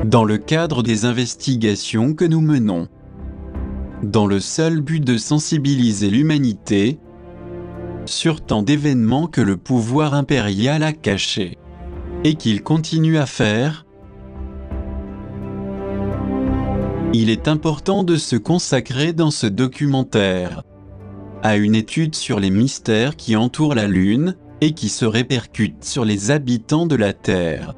dans le cadre des investigations que nous menons, dans le seul but de sensibiliser l'humanité sur tant d'événements que le pouvoir impérial a cachés, et qu'il continue à faire, il est important de se consacrer dans ce documentaire à une étude sur les mystères qui entourent la Lune et qui se répercutent sur les habitants de la Terre.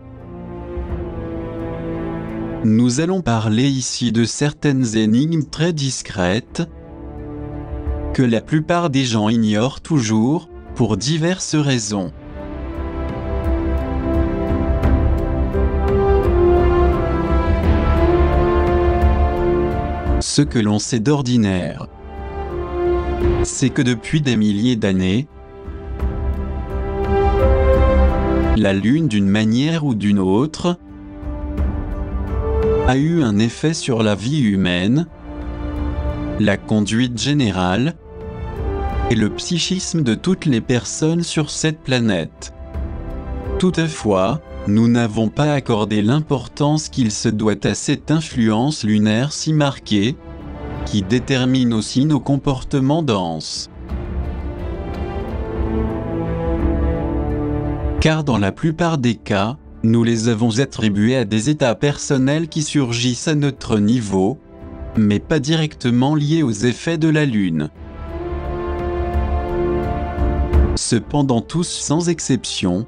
Nous allons parler ici de certaines énigmes très discrètes que la plupart des gens ignorent toujours pour diverses raisons. Ce que l'on sait d'ordinaire, c'est que depuis des milliers d'années, la Lune, d'une manière ou d'une autre, a eu un effet sur la vie humaine, la conduite générale et le psychisme de toutes les personnes sur cette planète. Toutefois, nous n'avons pas accordé l'importance qu'il se doit à cette influence lunaire si marquée, qui détermine aussi nos comportements denses. Car dans la plupart des cas, nous les avons attribués à des états personnels qui surgissent à notre niveau, mais pas directement liés aux effets de la Lune. Cependant, tous sans exception,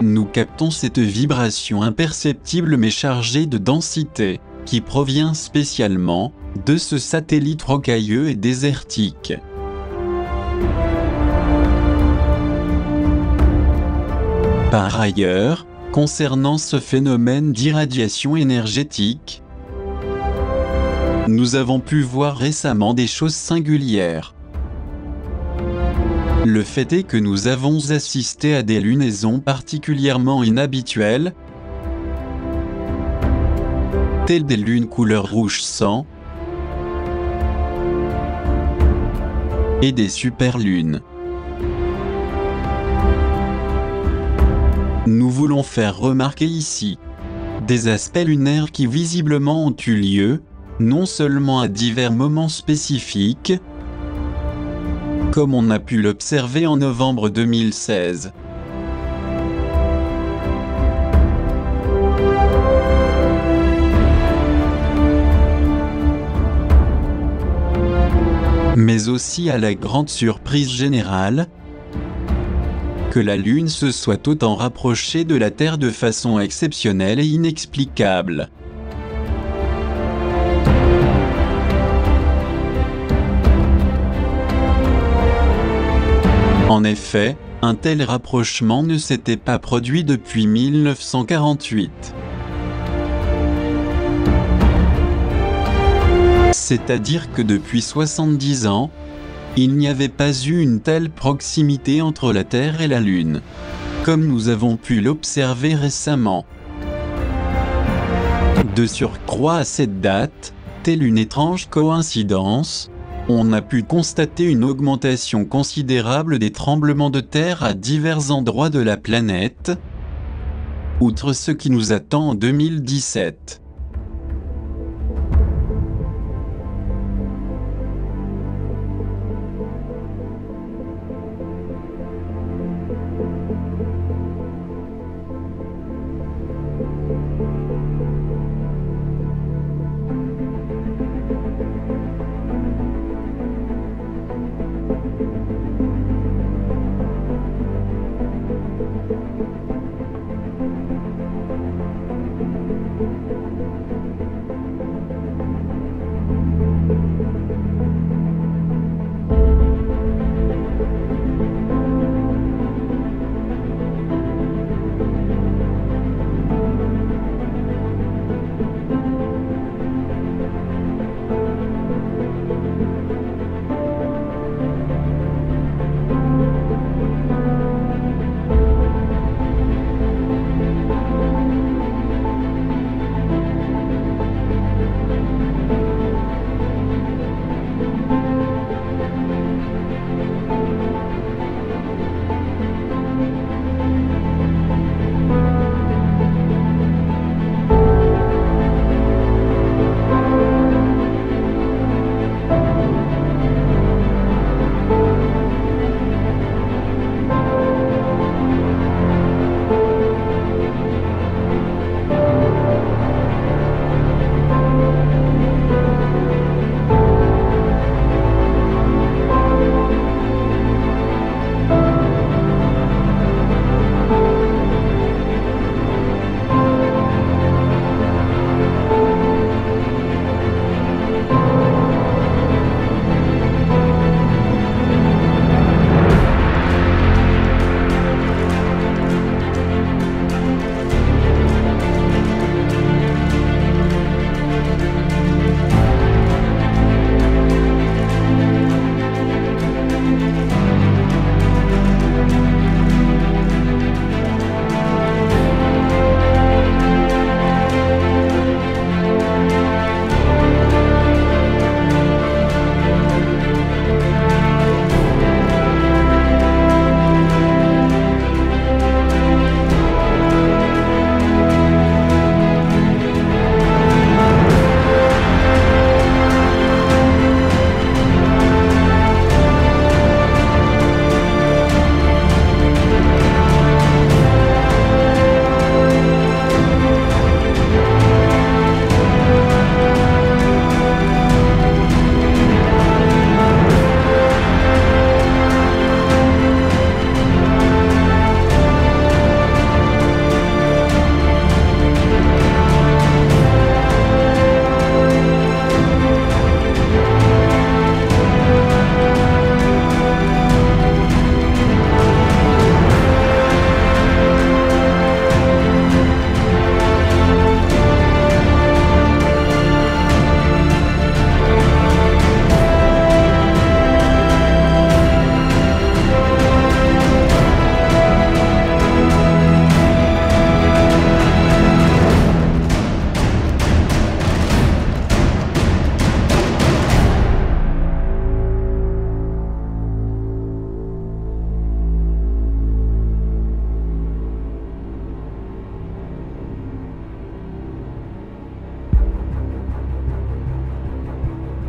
nous captons cette vibration imperceptible mais chargée de densité, qui provient spécialement de ce satellite rocailleux et désertique. Par ailleurs, concernant ce phénomène d'irradiation énergétique, nous avons pu voir récemment des choses singulières. Le fait est que nous avons assisté à des lunaisons particulièrement inhabituelles, telles des lunes couleur rouge sang et des superlunes. Nous voulons faire remarquer ici des aspects lunaires qui visiblement ont eu lieu, non seulement à divers moments spécifiques, comme on a pu l'observer en novembre 2016. Mais aussi à la grande surprise générale, que la Lune se soit autant rapprochée de la Terre de façon exceptionnelle et inexplicable. En effet, un tel rapprochement ne s'était pas produit depuis 1948. C'est-à-dire que depuis 70 ans, il n'y avait pas eu une telle proximité entre la Terre et la Lune, comme nous avons pu l'observer récemment. De surcroît à cette date, telle une étrange coïncidence, on a pu constater une augmentation considérable des tremblements de terre à divers endroits de la planète, outre ce qui nous attend en 2017.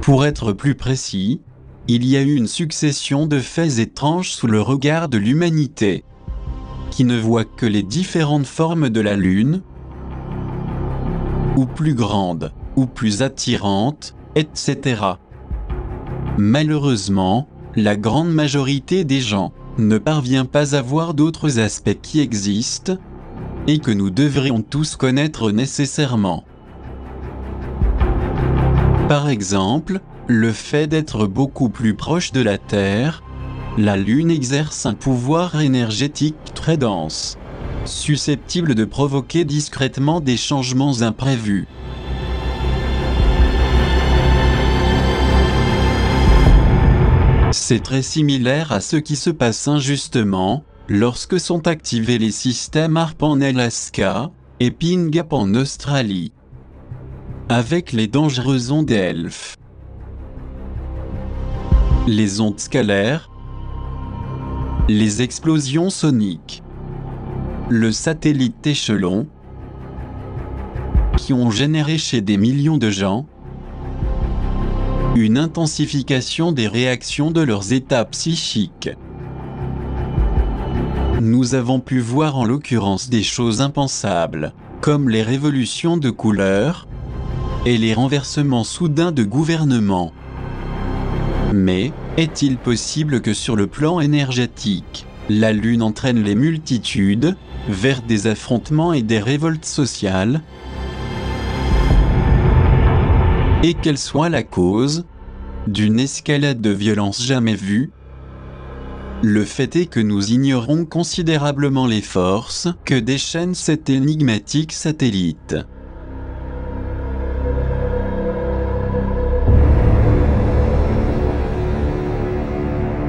Pour être plus précis, il y a eu une succession de faits étranges sous le regard de l'humanité, qui ne voit que les différentes formes de la Lune, ou plus grandes, ou plus attirantes, etc. Malheureusement, la grande majorité des gens ne parvient pas à voir d'autres aspects qui existent, et que nous devrions tous connaître nécessairement. Par exemple, le fait d'être beaucoup plus proche de la Terre, la Lune exerce un pouvoir énergétique très dense, susceptible de provoquer discrètement des changements imprévus. C'est très similaire à ce qui se passe injustement lorsque sont activés les systèmes HAARP en Alaska et PIN-GAP en Australie, avec les dangereuses ondes ELF. Les ondes scalaires, les explosions soniques, le satellite échelon, qui ont généré chez des millions de gens une intensification des réactions de leurs états psychiques. Nous avons pu voir en l'occurrence des choses impensables, comme les révolutions de couleur et les renversements soudains de gouvernements. Mais, est-il possible que sur le plan énergétique, la Lune entraîne les multitudes vers des affrontements et des révoltes sociales, et qu'elle soit la cause d'une escalade de violence jamais vue? Le fait est que nous ignorons considérablement les forces que déchaîne cet énigmatique satellite.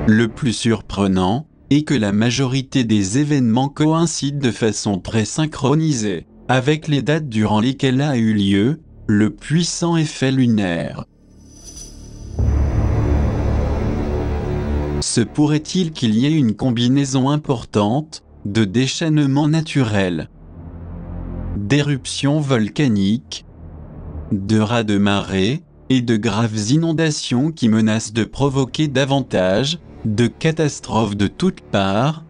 Le plus surprenant est que la majorité des événements coïncident de façon très synchronisée avec les dates durant lesquelles a eu lieu le puissant effet lunaire. Se pourrait-il qu'il y ait une combinaison importante de déchaînements naturels, d'éruptions volcaniques, de raz de marée et de graves inondations qui menacent de provoquer davantage de catastrophes de toutes parts?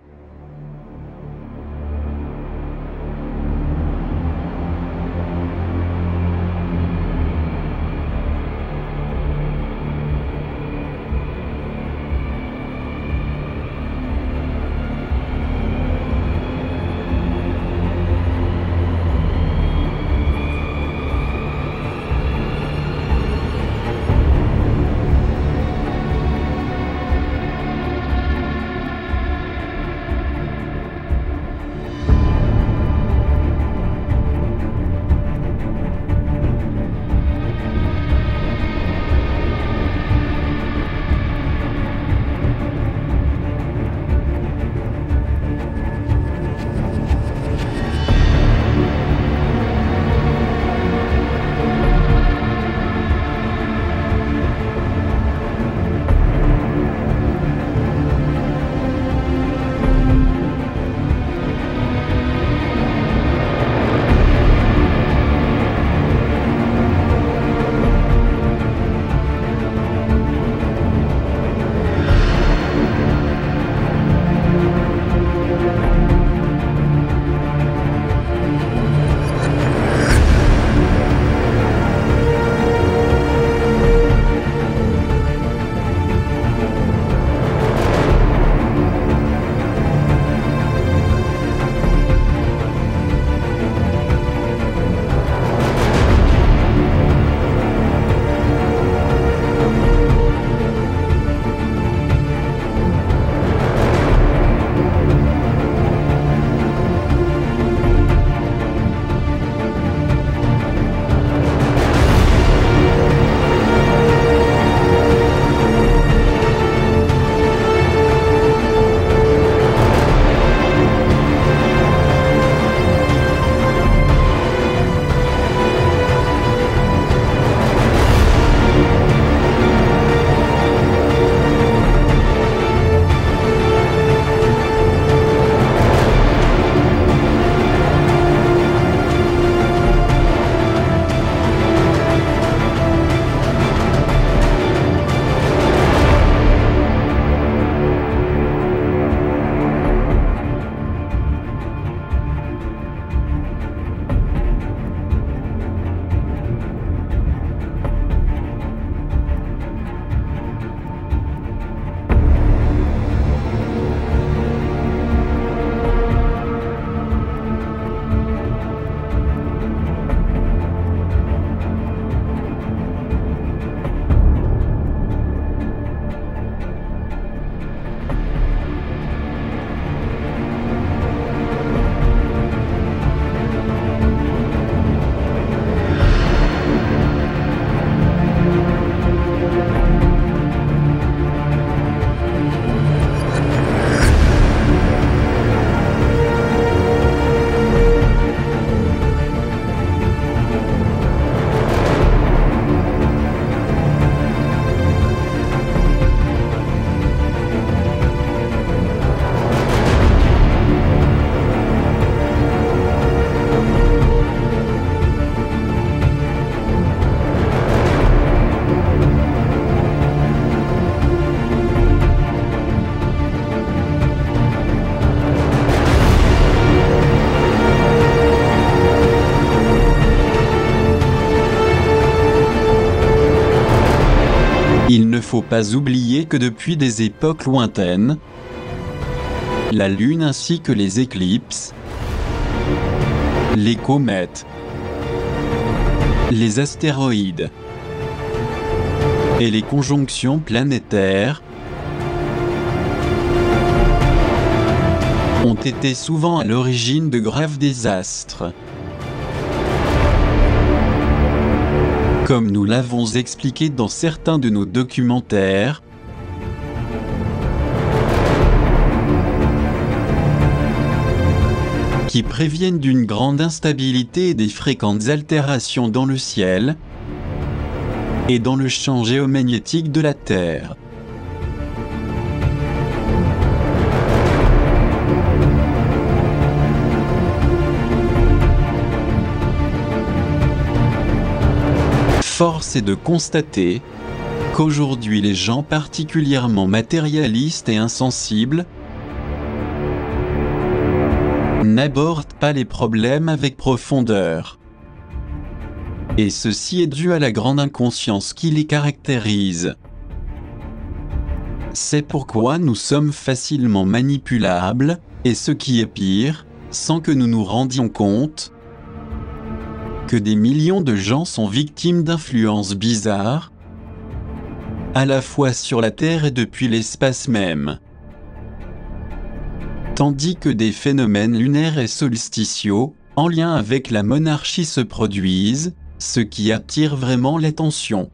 Il ne faut pas oublier que depuis des époques lointaines, la Lune ainsi que les éclipses, les comètes, les astéroïdes et les conjonctions planétaires ont été souvent à l'origine de graves désastres. Comme nous l'avons expliqué dans certains de nos documentaires, qui préviennent d'une grande instabilité et des fréquentes altérations dans le ciel et dans le champ géomagnétique de la Terre. Force est de constater qu'aujourd'hui les gens particulièrement matérialistes et insensibles n'abordent pas les problèmes avec profondeur. Et ceci est dû à la grande inconscience qui les caractérise. C'est pourquoi nous sommes facilement manipulables, et ce qui est pire, sans que nous nous rendions compte, que des millions de gens sont victimes d'influences bizarres, à la fois sur la Terre et depuis l'espace même. Tandis que des phénomènes lunaires et solsticiaux, en lien avec la monarchie se produisent, ce qui attire vraiment l'attention.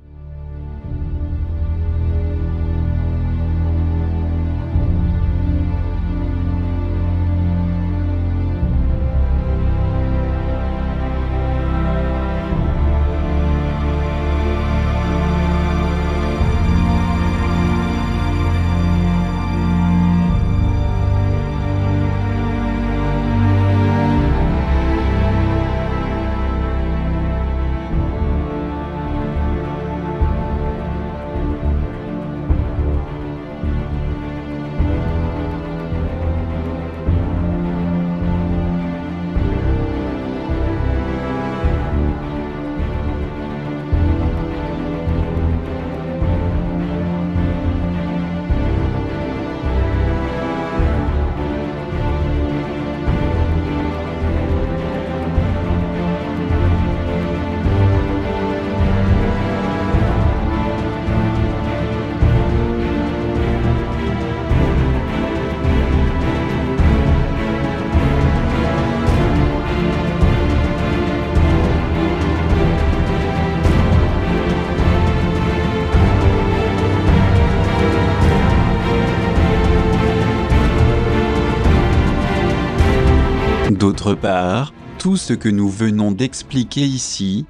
D'autre part, tout ce que nous venons d'expliquer ici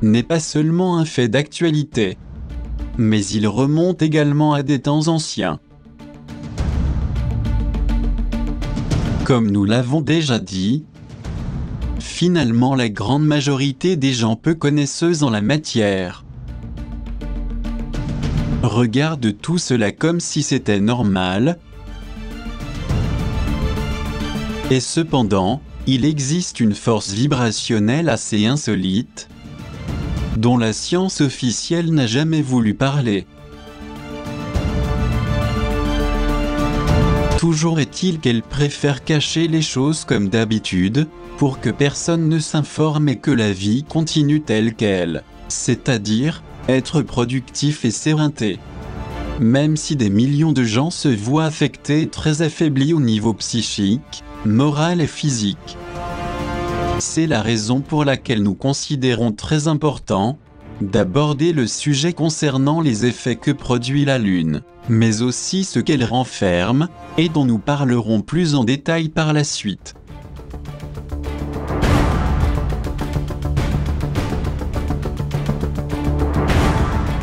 n'est pas seulement un fait d'actualité, mais il remonte également à des temps anciens. Comme nous l'avons déjà dit, finalement la grande majorité des gens peu connaisseuses en la matière regardent tout cela comme si c'était normal. Et cependant, il existe une force vibrationnelle assez insolite, dont la science officielle n'a jamais voulu parler. Toujours est-il qu'elle préfère cacher les choses comme d'habitude, pour que personne ne s'informe et que la vie continue telle qu'elle, c'est-à-dire, être productif et s'éreinter. Même si des millions de gens se voient affectés et très affaiblis au niveau psychique, moral et physique. C'est la raison pour laquelle nous considérons très important d'aborder le sujet concernant les effets que produit la Lune, mais aussi ce qu'elle renferme, et dont nous parlerons plus en détail par la suite.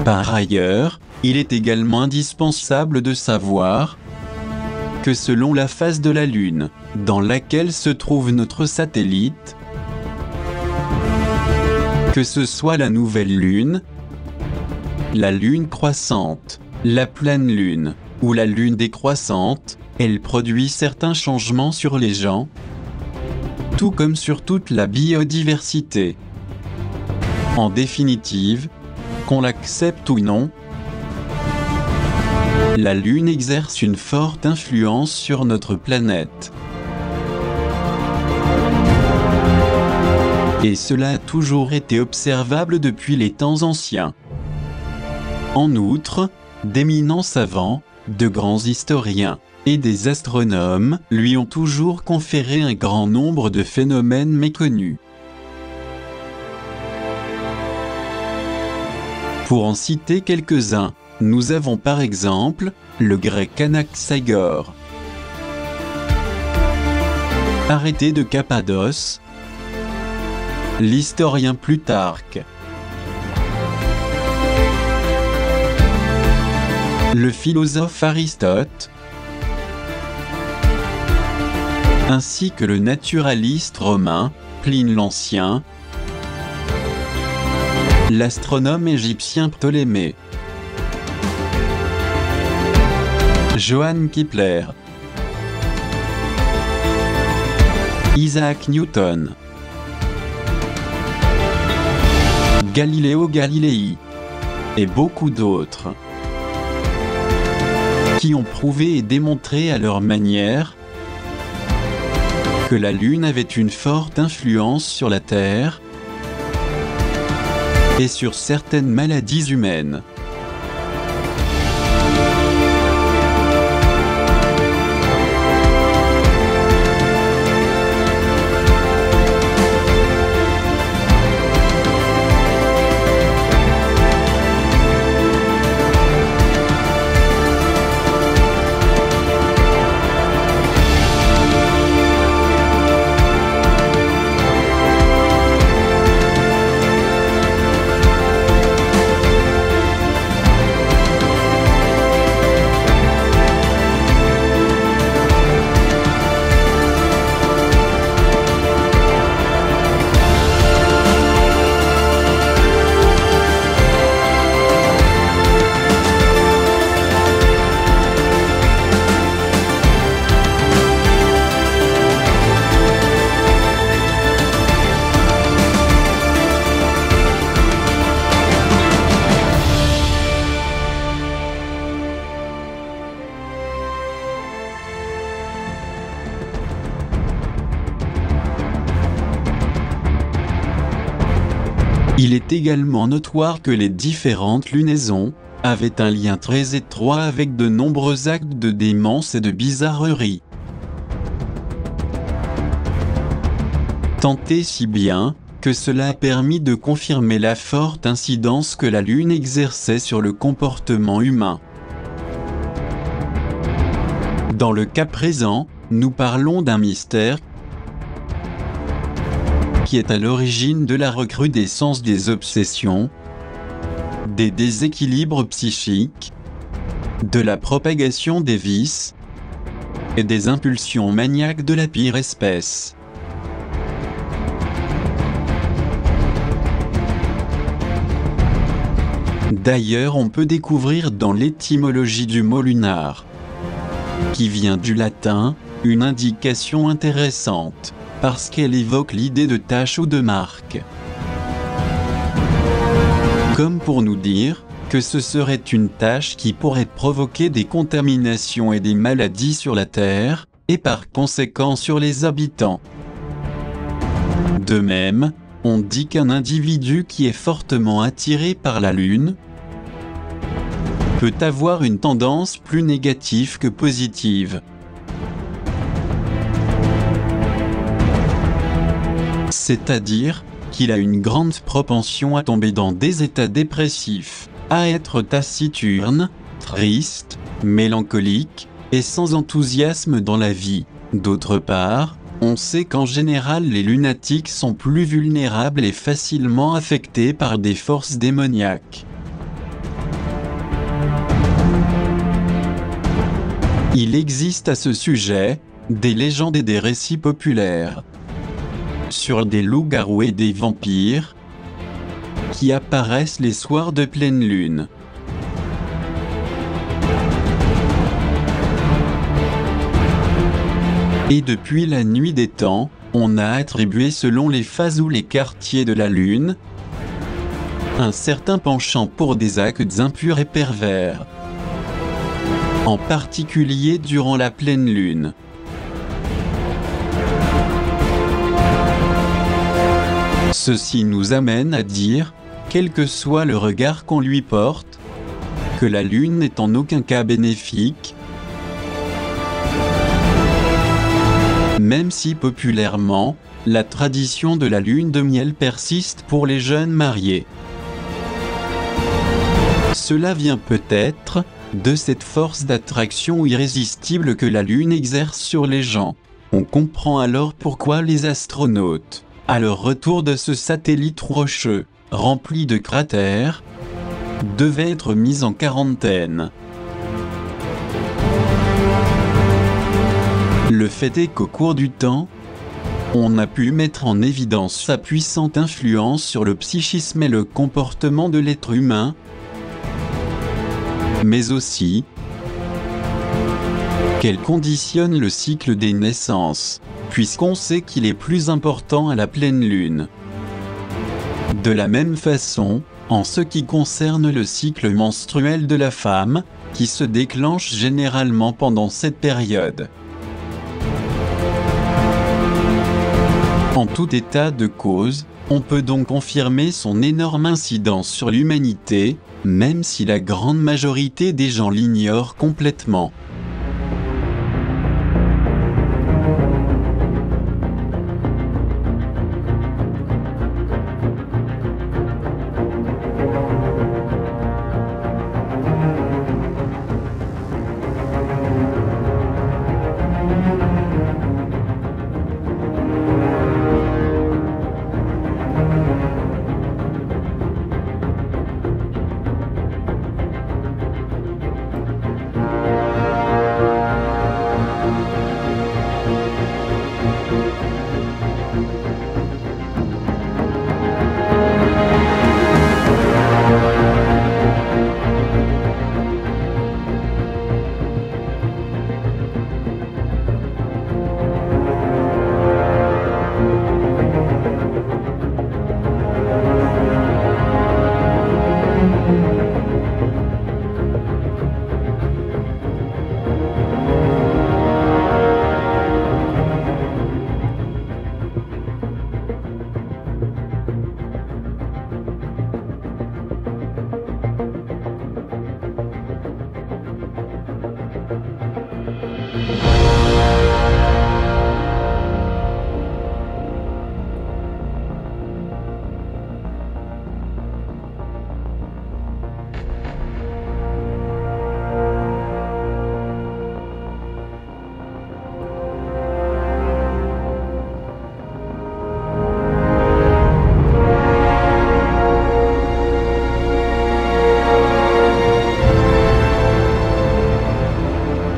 Par ailleurs, il est également indispensable de savoir que selon la phase de la Lune, dans laquelle se trouve notre satellite, que ce soit la nouvelle Lune, la Lune croissante, la pleine Lune, ou la Lune décroissante, elle produit certains changements sur les gens, tout comme sur toute la biodiversité. En définitive, qu'on l'accepte ou non, La Lune exerce une forte influence sur notre planète. Et cela a toujours été observable depuis les temps anciens. En outre, d'éminents savants, de grands historiens et des astronomes lui ont toujours conféré un grand nombre de phénomènes méconnus. Pour en citer quelques-uns, nous avons par exemple le grec Anaxagore, arrêté de Cappadoce, l'historien Plutarque, le philosophe Aristote, ainsi que le naturaliste romain Pline l'Ancien, l'astronome égyptien Ptolémée, Johann Kepler, Isaac Newton, Galileo Galilei, et beaucoup d'autres, qui ont prouvé et démontré à leur manière que la Lune avait une forte influence sur la Terre et sur certaines maladies humaines. Il est également notoire que les différentes lunaisons avaient un lien très étroit avec de nombreux actes de démence et de bizarrerie. Tant et si bien que cela a permis de confirmer la forte incidence que la Lune exerçait sur le comportement humain. Dans le cas présent, nous parlons d'un mystère qui est à l'origine de la recrudescence des obsessions, des déséquilibres psychiques, de la propagation des vices et des impulsions maniaques de la pire espèce. D'ailleurs, on peut découvrir dans l'étymologie du mot lunar, qui vient du latin, une indication intéressante, parce qu'elle évoque l'idée de tache ou de marque. Comme pour nous dire que ce serait une tache qui pourrait provoquer des contaminations et des maladies sur la Terre, et par conséquent sur les habitants. De même, on dit qu'un individu qui est fortement attiré par la Lune peut avoir une tendance plus négative que positive. C'est-à-dire qu'il a une grande propension à tomber dans des états dépressifs, à être taciturne, triste, mélancolique, et sans enthousiasme dans la vie. D'autre part, on sait qu'en général les lunatiques sont plus vulnérables et facilement affectés par des forces démoniaques. Il existe à ce sujet des légendes et des récits populaires sur des loups-garous et des vampires qui apparaissent les soirs de pleine lune. Et depuis la nuit des temps, on a attribué selon les phases ou les quartiers de la lune un certain penchant pour des actes impurs et pervers. en particulier durant la pleine lune. Ceci nous amène à dire, quel que soit le regard qu'on lui porte, que la lune n'est en aucun cas bénéfique, même si populairement, la tradition de la lune de miel persiste pour les jeunes mariés. Cela vient peut-être de cette force d'attraction irrésistible que la lune exerce sur les gens. On comprend alors pourquoi les astronautes, à leur retour de ce satellite rocheux, rempli de cratères, devaient être mis en quarantaine. Le fait est qu'au cours du temps, on a pu mettre en évidence sa puissante influence sur le psychisme et le comportement de l'être humain, mais aussi qu'elle conditionne le cycle des naissances, puisqu'on sait qu'il est plus important à la pleine lune. De la même façon, en ce qui concerne le cycle menstruel de la femme, qui se déclenche généralement pendant cette période. En tout état de cause, on peut donc confirmer son énorme incidence sur l'humanité, même si la grande majorité des gens l'ignorent complètement.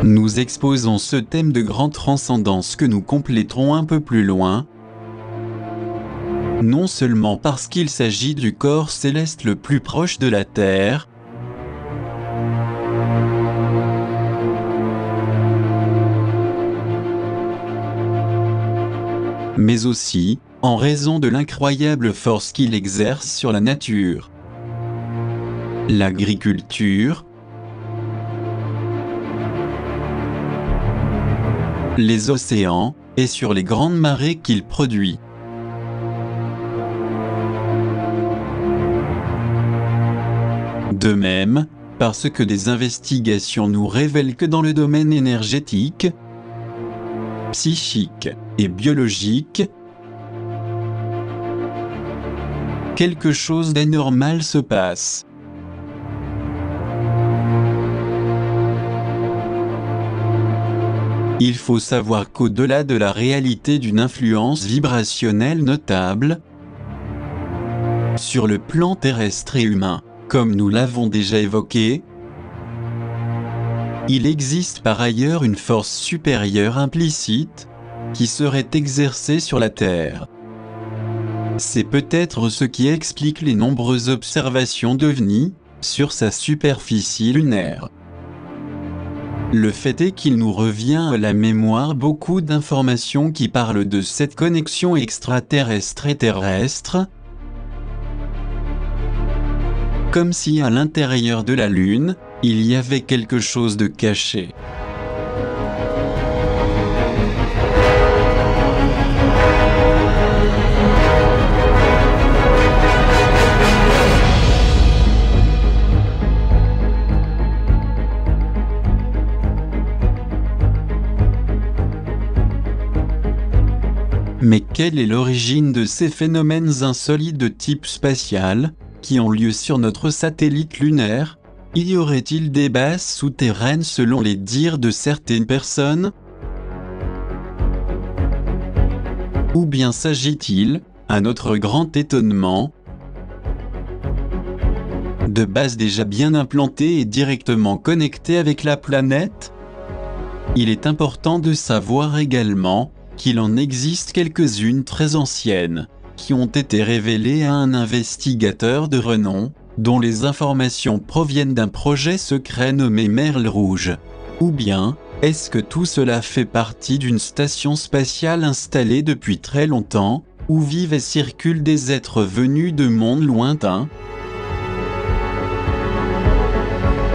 Nous exposons ce thème de grande transcendance que nous compléterons un peu plus loin, non seulement parce qu'il s'agit du corps céleste le plus proche de la Terre, mais aussi en raison de l'incroyable force qu'il exerce sur la nature, l'agriculture, les océans, et sur les grandes marées qu'il produit. De même, parce que des investigations nous révèlent que dans le domaine énergétique, psychique et biologique, quelque chose d'anormal se passe. Il faut savoir qu'au-delà de la réalité d'une influence vibrationnelle notable, sur le plan terrestre et humain, comme nous l'avons déjà évoqué, il existe par ailleurs une force supérieure implicite, qui serait exercée sur la Terre. C'est peut-être ce qui explique les nombreuses observations d'OVNI sur sa superficie lunaire. Le fait est qu'il nous revient à la mémoire beaucoup d'informations qui parlent de cette connexion extraterrestre et terrestre, comme si à l'intérieur de la Lune, il y avait quelque chose de caché. Mais quelle est l'origine de ces phénomènes insolites de type spatial, qui ont lieu sur notre satellite lunaire? Y aurait-il des bases souterraines selon les dires de certaines personnes? Ou bien s'agit-il, à notre grand étonnement, de bases déjà bien implantées et directement connectées avec la planète? Il est important de savoir également qu'il en existe quelques-unes très anciennes, qui ont été révélées à un investigateur de renom, dont les informations proviennent d'un projet secret nommé Merle Rouge. Ou bien, est-ce que tout cela fait partie d'une station spatiale installée depuis très longtemps, où vivent et circulent des êtres venus de mondes lointains,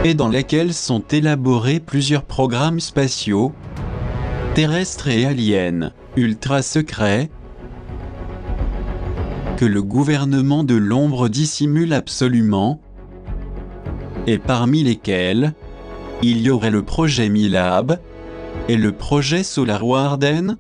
et dans laquelle sont élaborés plusieurs programmes spatiaux, terrestres et aliens, ultra secrets, que le gouvernement de l'ombre dissimule absolument, et parmi lesquels, il y aurait le projet Milab et le projet Solar Warden.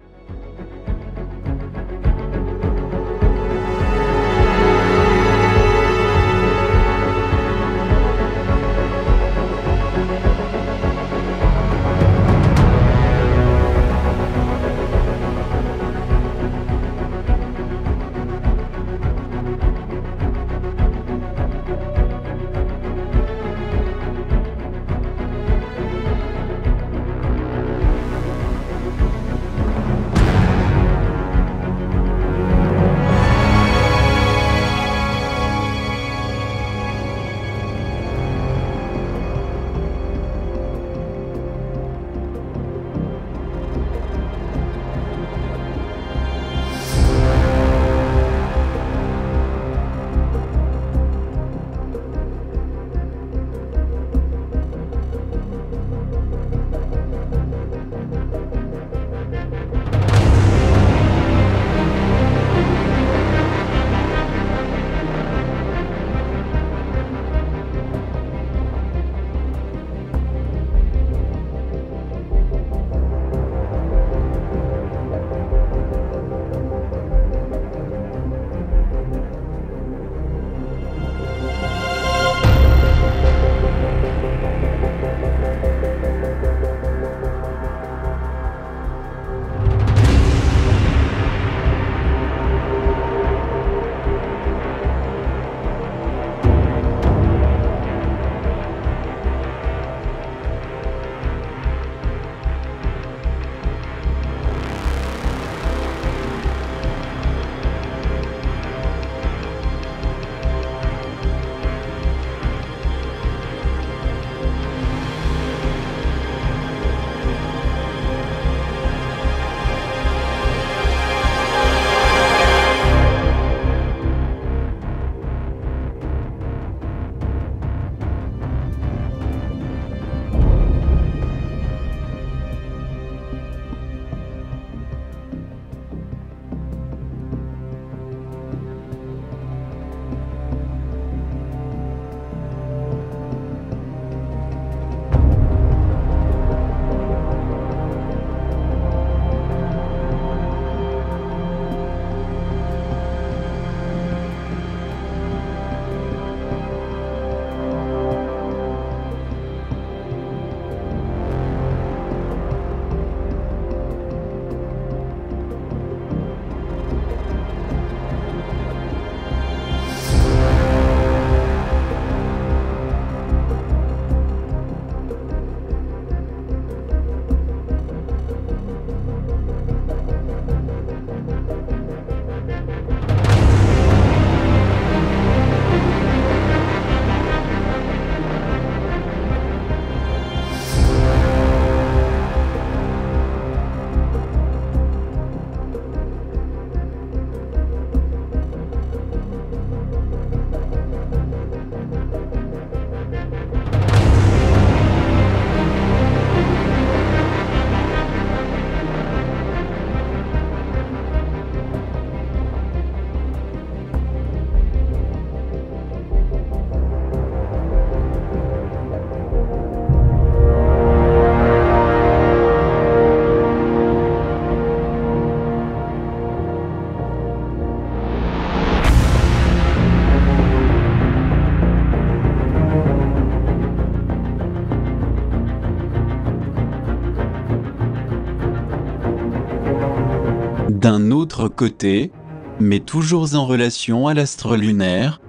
autre côté, mais toujours en relation à l'astre lunaire,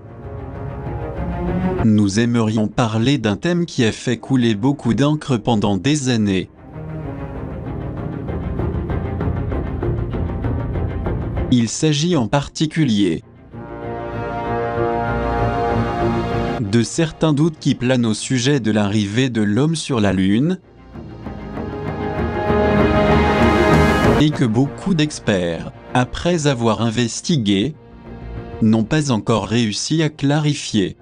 nous aimerions parler d'un thème qui a fait couler beaucoup d'encre pendant des années. Il s'agit en particulier de certains doutes qui planent au sujet de l'arrivée de l'homme sur la Lune, et que beaucoup d'experts, après avoir investigué, n'ont pas encore réussi à clarifier.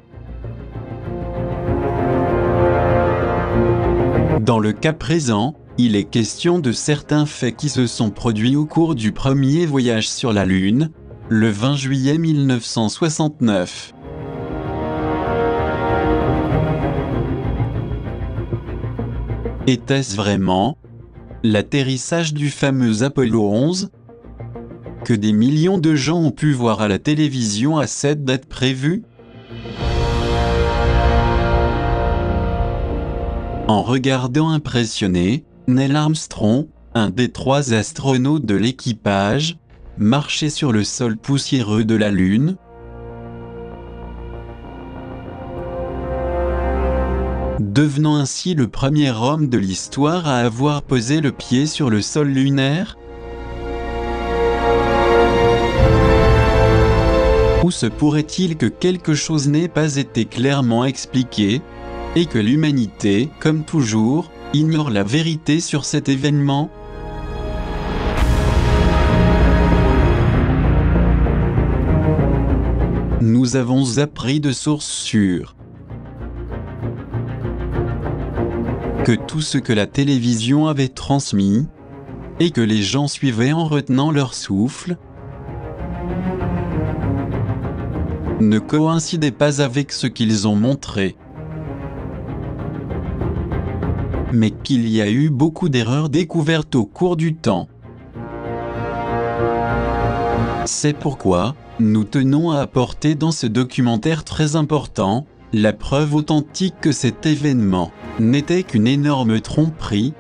Dans le cas présent, il est question de certains faits qui se sont produits au cours du premier voyage sur la Lune, le 20 juillet 1969. Était-ce vraiment l'atterrissage du fameux Apollo 11 que des millions de gens ont pu voir à la télévision à cette date prévue? En regardant impressionné, Neil Armstrong, un des 3 astronautes de l'équipage, marchait sur le sol poussiéreux de la Lune, devenant ainsi le premier homme de l'histoire à avoir posé le pied sur le sol lunaire? Ou se pourrait-il que quelque chose n'ait pas été clairement expliqué, et que l'humanité, comme toujours, ignore la vérité sur cet événement? Nous avons appris de sources sûres que tout ce que la télévision avait transmis, et que les gens suivaient en retenant leur souffle, ne coïncidait pas avec ce qu'ils ont montré. Mais qu'il y a eu beaucoup d'erreurs découvertes au cours du temps. C'est pourquoi nous tenons à apporter dans ce documentaire très important la preuve authentique que cet événement n'était qu'une énorme tromperie,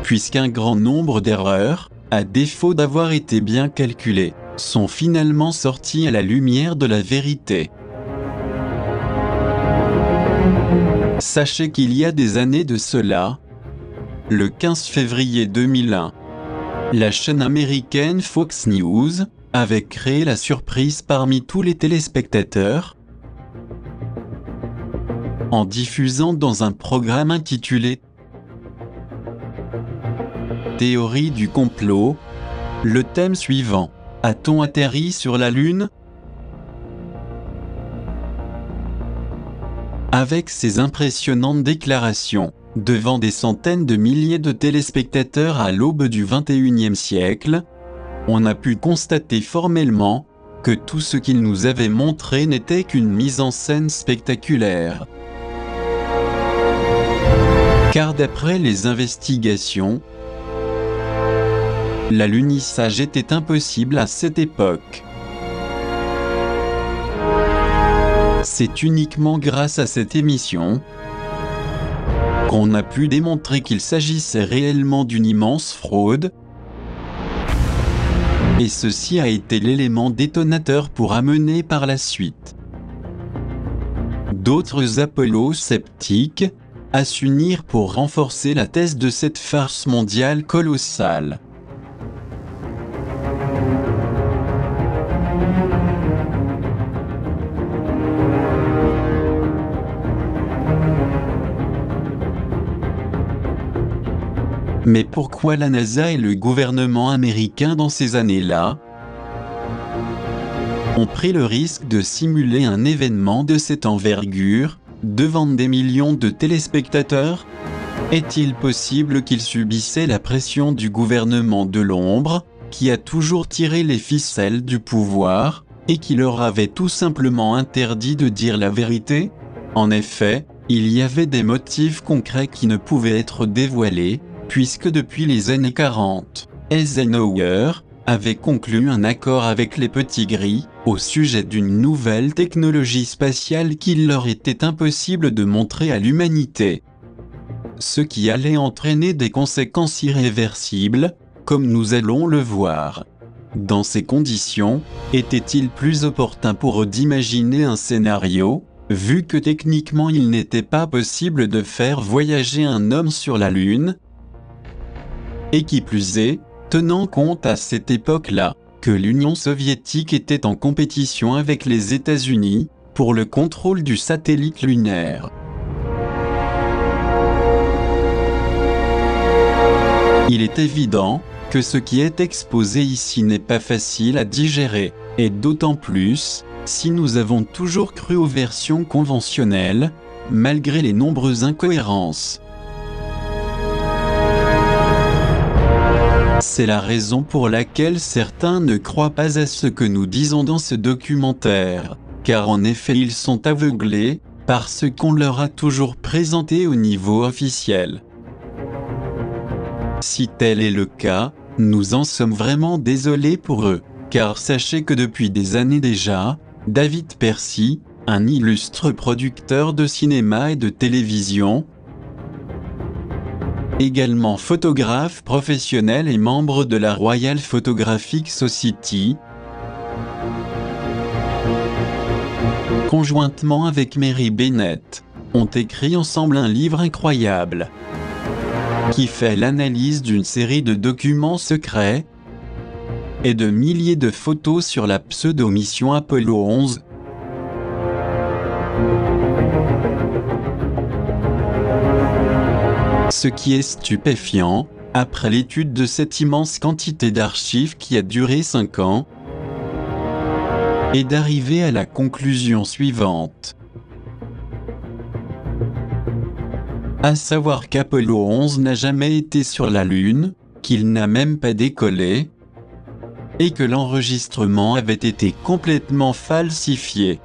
puisqu'un grand nombre d'erreurs, à défaut d'avoir été bien calculées, sont finalement sorties à la lumière de la vérité. Sachez qu'il y a des années de cela, le 15 février 2001, la chaîne américaine Fox News avait créé la surprise parmi tous les téléspectateurs en diffusant dans un programme intitulé Théorie du complot, le thème suivant: a-t-on atterri sur la Lune? Avec ces impressionnantes déclarations, devant des centaines de milliers de téléspectateurs à l'aube du XXIe siècle, on a pu constater formellement que tout ce qu'il nous avait montré n'était qu'une mise en scène spectaculaire. Car d'après les investigations, l'alunissage était impossible à cette époque. C'est uniquement grâce à cette émission qu'on a pu démontrer qu'il s'agissait réellement d'une immense fraude, et ceci a été l'élément détonateur pour amener par la suite d'autres Apollo sceptiques à s'unir pour renforcer la thèse de cette farce mondiale colossale. Mais pourquoi la NASA et le gouvernement américain dans ces années-là ont pris le risque de simuler un événement de cette envergure devant des millions de téléspectateurs? Est-il possible qu'ils subissaient la pression du gouvernement de l'ombre, qui a toujours tiré les ficelles du pouvoir, et qui leur avait tout simplement interdit de dire la vérité? En effet, il y avait des motifs concrets qui ne pouvaient être dévoilés, puisque depuis les années 40, Eisenhower avait conclu un accord avec les petits gris au sujet d'une nouvelle technologie spatiale qu'il leur était impossible de montrer à l'humanité. ce qui allait entraîner des conséquences irréversibles, comme nous allons le voir. Dans ces conditions, était-il plus opportun pour eux d'imaginer un scénario, vu que techniquement il n'était pas possible de faire voyager un homme sur la Lune? Et qui plus est, tenant compte à cette époque-là, que l'Union soviétique était en compétition avec les États-Unis, pour le contrôle du satellite lunaire. Il est évident que ce qui est exposé ici n'est pas facile à digérer, et d'autant plus, si nous avons toujours cru aux versions conventionnelles, malgré les nombreuses incohérences. C'est la raison pour laquelle certains ne croient pas à ce que nous disons dans ce documentaire, car en effet ils sont aveuglés par ce qu'on leur a toujours présenté au niveau officiel. Si tel est le cas, nous en sommes vraiment désolés pour eux, car sachez que depuis des années déjà, David Percy, un illustre producteur de cinéma et de télévision, également photographe professionnel et membre de la Royal Photographic Society, conjointement avec Mary Bennett, ont écrit ensemble un livre incroyable qui fait l'analyse d'une série de documents secrets et de milliers de photos sur la pseudo-mission Apollo 11. Ce qui est stupéfiant, après l'étude de cette immense quantité d'archives qui a duré 5 ans, est d'arriver à la conclusion suivante. À savoir qu'Apollo 11 n'a jamais été sur la Lune, qu'il n'a même pas décollé, et que l'enregistrement avait été complètement falsifié.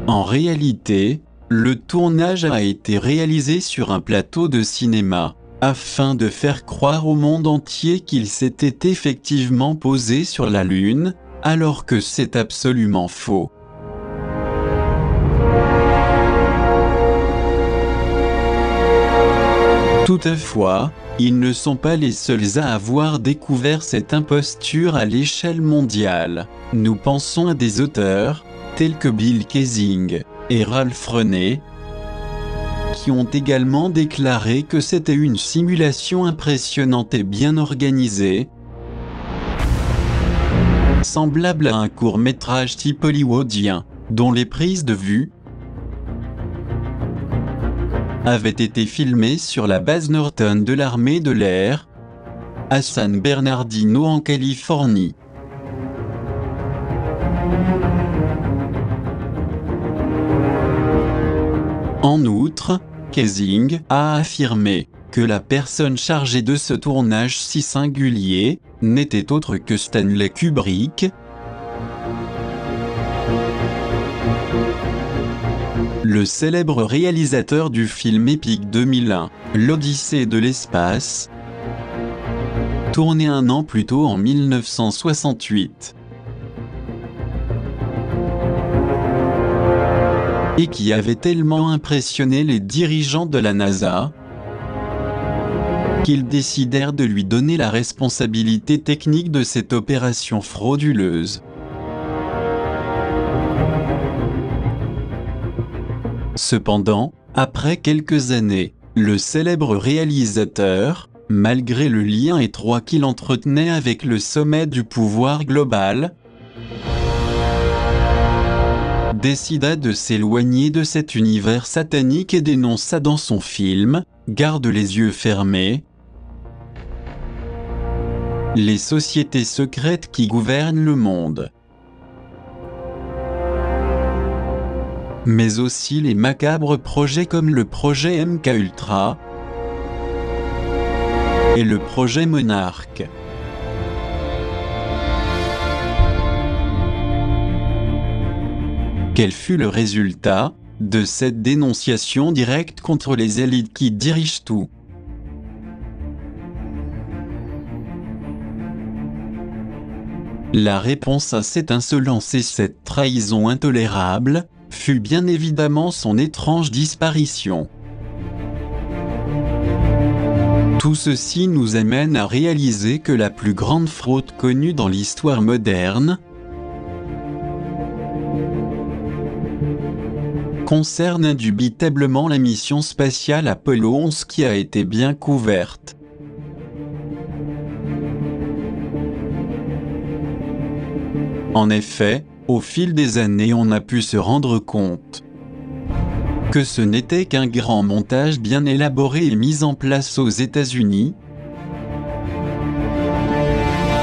En réalité, le tournage a été réalisé sur un plateau de cinéma, afin de faire croire au monde entier qu'il s'était effectivement posé sur la Lune, alors que c'est absolument faux. Toutefois, ils ne sont pas les seuls à avoir découvert cette imposture à l'échelle mondiale. Nous pensons à des auteurs, tels que Bill Kaysing et Ralph Reney, qui ont également déclaré que c'était une simulation impressionnante et bien organisée, semblable à un court-métrage type hollywoodien, dont les prises de vue avaient été filmées sur la base Norton de l'armée de l'air, à San Bernardino en Californie. En outre, Kaysing a affirmé que la personne chargée de ce tournage si singulier n'était autre que Stanley Kubrick, le célèbre réalisateur du film épique 2001, l'Odyssée de l'espace, tourné 1 an plus tôt en 1968. Et qui avait tellement impressionné les dirigeants de la NASA qu'ils décidèrent de lui donner la responsabilité technique de cette opération frauduleuse. Cependant, après quelques années, le célèbre réalisateur, malgré le lien étroit qu'il entretenait avec le sommet du pouvoir global, décida de s'éloigner de cet univers satanique et dénonça dans son film « Garde les yeux fermés » les sociétés secrètes qui gouvernent le monde, mais aussi les macabres projets comme le projet MKUltra et le projet Monarch. Quel fut le résultat de cette dénonciation directe contre les élites qui dirigent tout? La réponse à cette insolence et cette trahison intolérable fut bien évidemment son étrange disparition. Tout ceci nous amène à réaliser que la plus grande fraude connue dans l'histoire moderne concerne indubitablement la mission spatiale Apollo 11 qui a été bien couverte. En effet, au fil des années on a pu se rendre compte que ce n'était qu'un grand montage bien élaboré et mis en place aux États-Unis,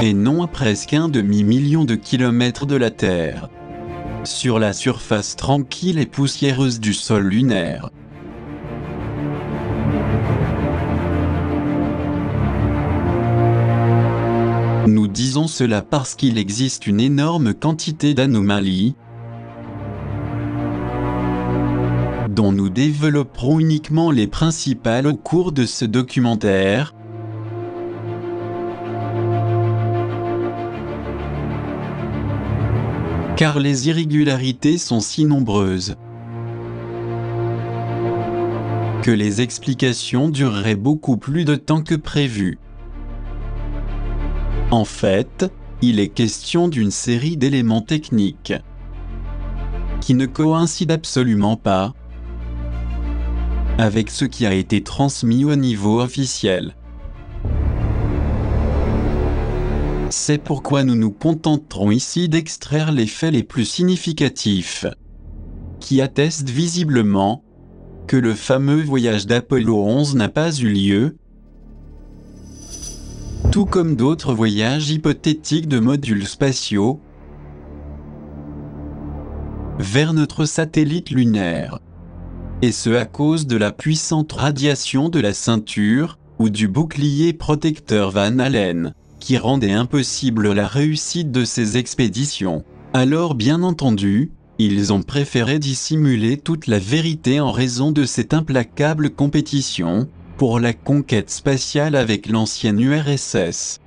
et non à presque un demi-million de kilomètres de la Terre, sur la surface tranquille et poussiéreuse du sol lunaire. Nous disons cela parce qu'il existe une énorme quantité d'anomalies dont nous développerons uniquement les principales au cours de ce documentaire. Car les irrégularités sont si nombreuses que les explications dureraient beaucoup plus de temps que prévu. En fait, il est question d'une série d'éléments techniques qui ne coïncident absolument pas avec ce qui a été transmis au niveau officiel. C'est pourquoi nous nous contenterons ici d'extraire les faits les plus significatifs, qui attestent visiblement que le fameux voyage d'Apollo 11 n'a pas eu lieu, tout comme d'autres voyages hypothétiques de modules spatiaux vers notre satellite lunaire. Et ce à cause de la puissante radiation de la ceinture, ou du bouclier protecteur Van Allen, qui rendait impossible la réussite de ces expéditions. Alors bien entendu, ils ont préféré dissimuler toute la vérité en raison de cette implacable compétition pour la conquête spatiale avec l'ancienne URSS.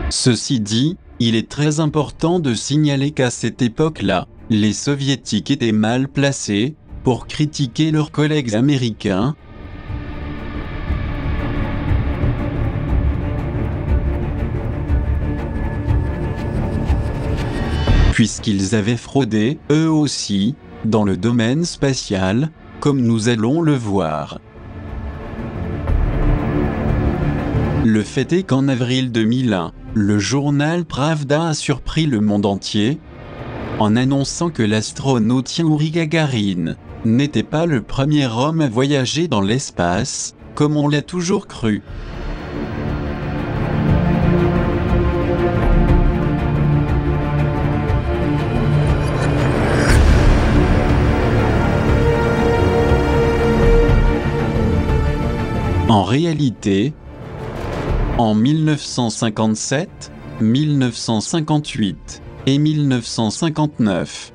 Ceci dit, il est très important de signaler qu'à cette époque-là, les Soviétiques étaient mal placés pour critiquer leurs collègues américains, puisqu'ils avaient fraudé, eux aussi, dans le domaine spatial, comme nous allons le voir. Le fait est qu'en avril 2001, le journal Pravda a surpris le monde entier en annonçant que l'astronaute Yuri Gagarin n'était pas le premier homme à voyager dans l'espace, comme on l'a toujours cru. En réalité, en 1957, 1958 et 1959,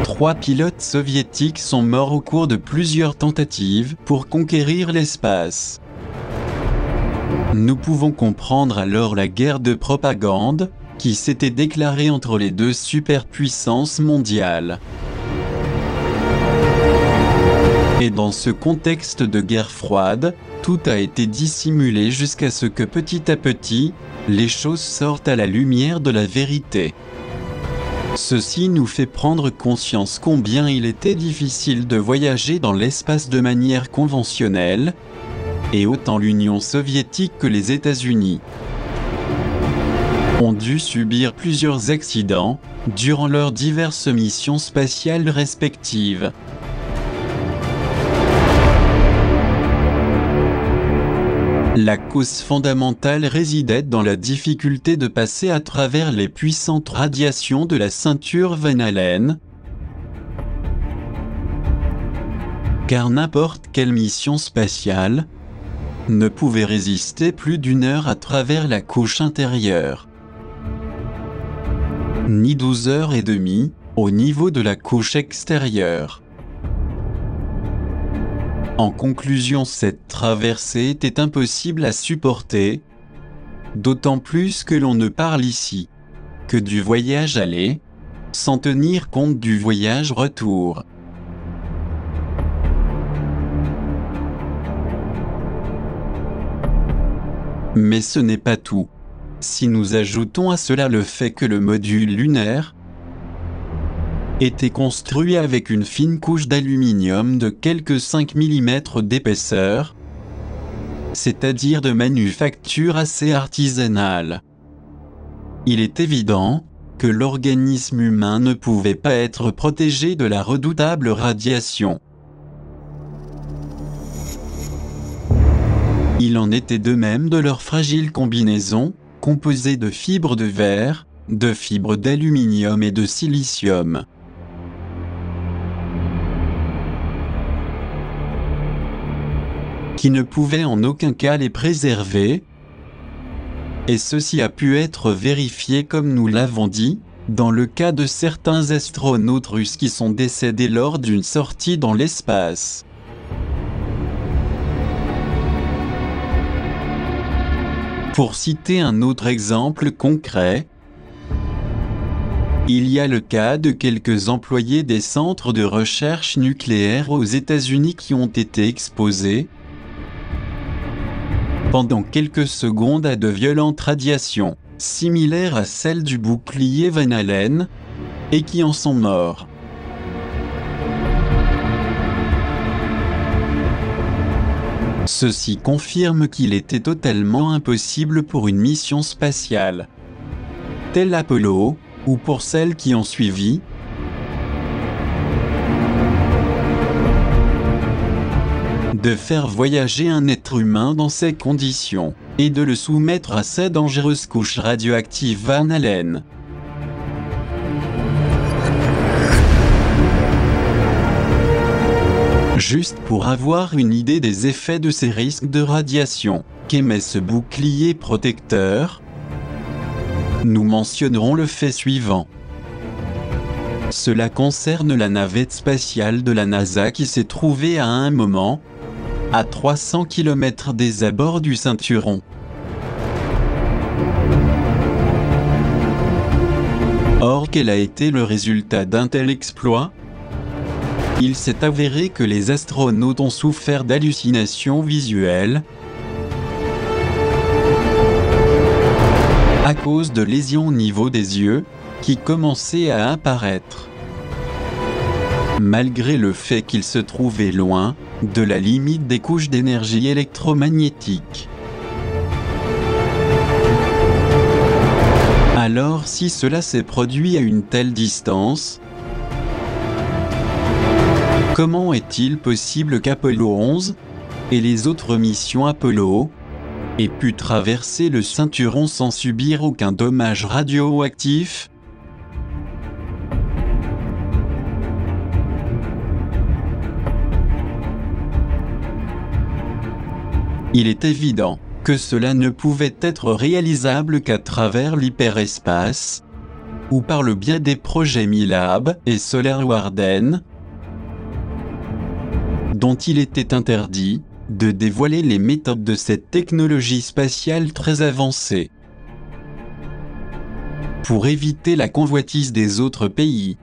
3 pilotes soviétiques sont morts au cours de plusieurs tentatives pour conquérir l'espace. Nous pouvons comprendre alors la guerre de propagande qui s'était déclarée entre les deux superpuissances mondiales. Et dans ce contexte de guerre froide, tout a été dissimulé jusqu'à ce que petit à petit, les choses sortent à la lumière de la vérité. Ceci nous fait prendre conscience combien il était difficile de voyager dans l'espace de manière conventionnelle, et autant l'Union soviétique que les États-Unis ont dû subir plusieurs accidents durant leurs diverses missions spatiales respectives. La cause fondamentale résidait dans la difficulté de passer à travers les puissantes radiations de la ceinture Van Allen, car n'importe quelle mission spatiale ne pouvait résister plus d'1 heure à travers la couche intérieure, ni 12 heures et demie au niveau de la couche extérieure. En conclusion, cette traversée était impossible à supporter, d'autant plus que l'on ne parle ici que du voyage aller, sans tenir compte du voyage retour. Mais ce n'est pas tout. Si nous ajoutons à cela le fait que le module lunaire était construit avec une fine couche d'aluminium de quelques 5 mm d'épaisseur, c'est-à-dire de manufacture assez artisanale, il est évident que l'organisme humain ne pouvait pas être protégé de la redoutable radiation. Il en était de même de leur fragile combinaison, composée de fibres de verre, de fibres d'aluminium et de silicium. Qui ne pouvait en aucun cas les préserver, et ceci a pu être vérifié comme nous l'avons dit, dans le cas de certains astronautes russes qui sont décédés lors d'une sortie dans l'espace. Pour citer un autre exemple concret, il y a le cas de quelques employés des centres de recherche nucléaire aux États-Unis qui ont été exposés pendant quelques secondes à de violentes radiations, similaires à celles du bouclier Van Allen, et qui en sont morts. Ceci confirme qu'il était totalement impossible pour une mission spatiale, telle Apollo, ou pour celles qui ont suivi, de faire voyager un être humain dans ces conditions, et de le soumettre à ces dangereuses couches radioactives Van Allen. Juste pour avoir une idée des effets de ces risques de radiation qu'émet ce bouclier protecteur, nous mentionnerons le fait suivant. Cela concerne la navette spatiale de la NASA qui s'est trouvée à un moment à 300 km des abords du ceinturon. Or, quel a été le résultat d'un tel exploit ? Il s'est avéré que les astronautes ont souffert d'hallucinations visuelles à cause de lésions au niveau des yeux qui commençaient à apparaître, malgré le fait qu'ils se trouvaient loin de la limite des couches d'énergie électromagnétique. Alors, si cela s'est produit à une telle distance, comment est-il possible qu'Apollo 11 et les autres missions Apollo aient pu traverser le ceinturon sans subir aucun dommage radioactif ? Il est évident que cela ne pouvait être réalisable qu'à travers l'hyperespace, ou par le biais des projets Milab et Solar Warden, dont il était interdit de dévoiler les méthodes de cette technologie spatiale très avancée, pour éviter la convoitise des autres pays.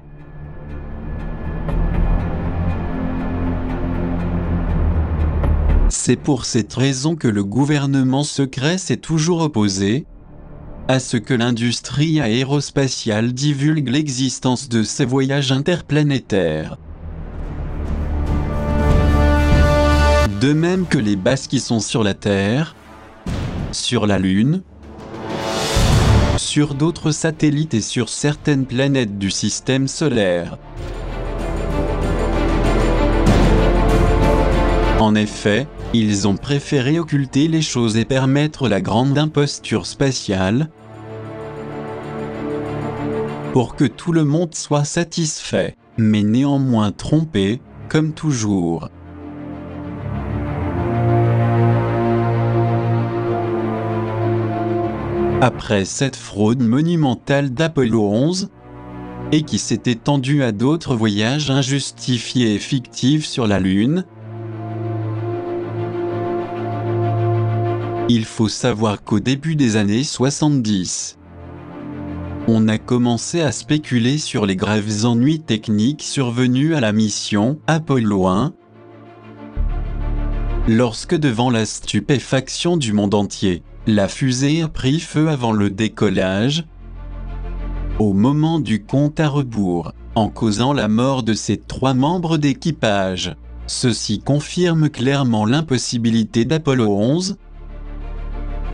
C'est pour cette raison que le gouvernement secret s'est toujours opposé à ce que l'industrie aérospatiale divulgue l'existence de ces voyages interplanétaires. De même que les bases qui sont sur la Terre, sur la Lune, sur d'autres satellites et sur certaines planètes du système solaire. En effet, ils ont préféré occulter les choses et permettre la grande imposture spatiale pour que tout le monde soit satisfait, mais néanmoins trompé, comme toujours. Après cette fraude monumentale d'Apollo 11, et qui s'est étendue à d'autres voyages injustifiés et fictifs sur la Lune, il faut savoir qu'au début des années 70, on a commencé à spéculer sur les graves ennuis techniques survenus à la mission Apollo 1, lorsque devant la stupéfaction du monde entier, la fusée a pris feu avant le décollage, au moment du compte à rebours, en causant la mort de ses 3 membres d'équipage. Ceci confirme clairement l'impossibilité d'Apollo 11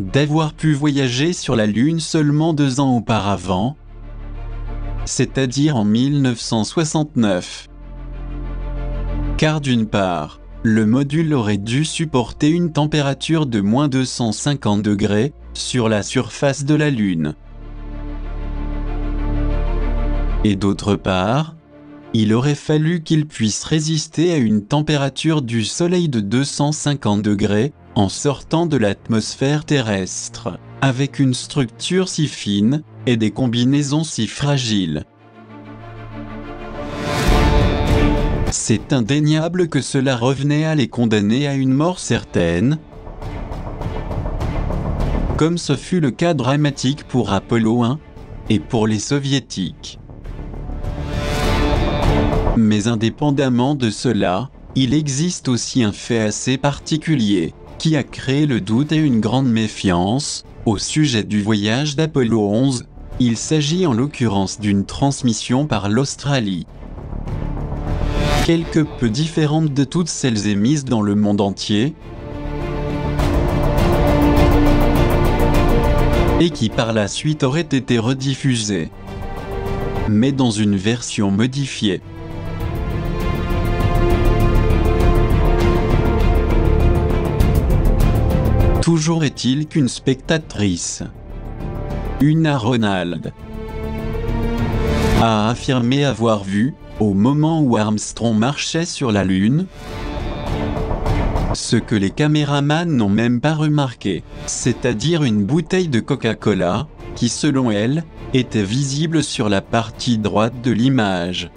d'avoir pu voyager sur la Lune seulement 2 ans auparavant, c'est-à-dire en 1969. Car d'une part, le module aurait dû supporter une température de moins 250 degrés sur la surface de la Lune. Et d'autre part, il aurait fallu qu'il puisse résister à une température du Soleil de 250 degrés en sortant de l'atmosphère terrestre, avec une structure si fine et des combinaisons si fragiles. C'est indéniable que cela revenait à les condamner à une mort certaine, comme ce fut le cas dramatique pour Apollo 1 et pour les soviétiques. Mais indépendamment de cela, il existe aussi un fait assez particulier, qui a créé le doute et une grande méfiance au sujet du voyage d'Apollo 11. Il s'agit en l'occurrence d'une transmission par l'Australie, quelque peu différente de toutes celles émises dans le monde entier, et qui par la suite aurait été rediffusée, mais dans une version modifiée. Toujours est-il qu'une spectatrice, Una Ronald, a affirmé avoir vu, au moment où Armstrong marchait sur la Lune, ce que les caméramans n'ont même pas remarqué, c'est-à-dire une bouteille de Coca-Cola, qui selon elle, était visible sur la partie droite de l'image.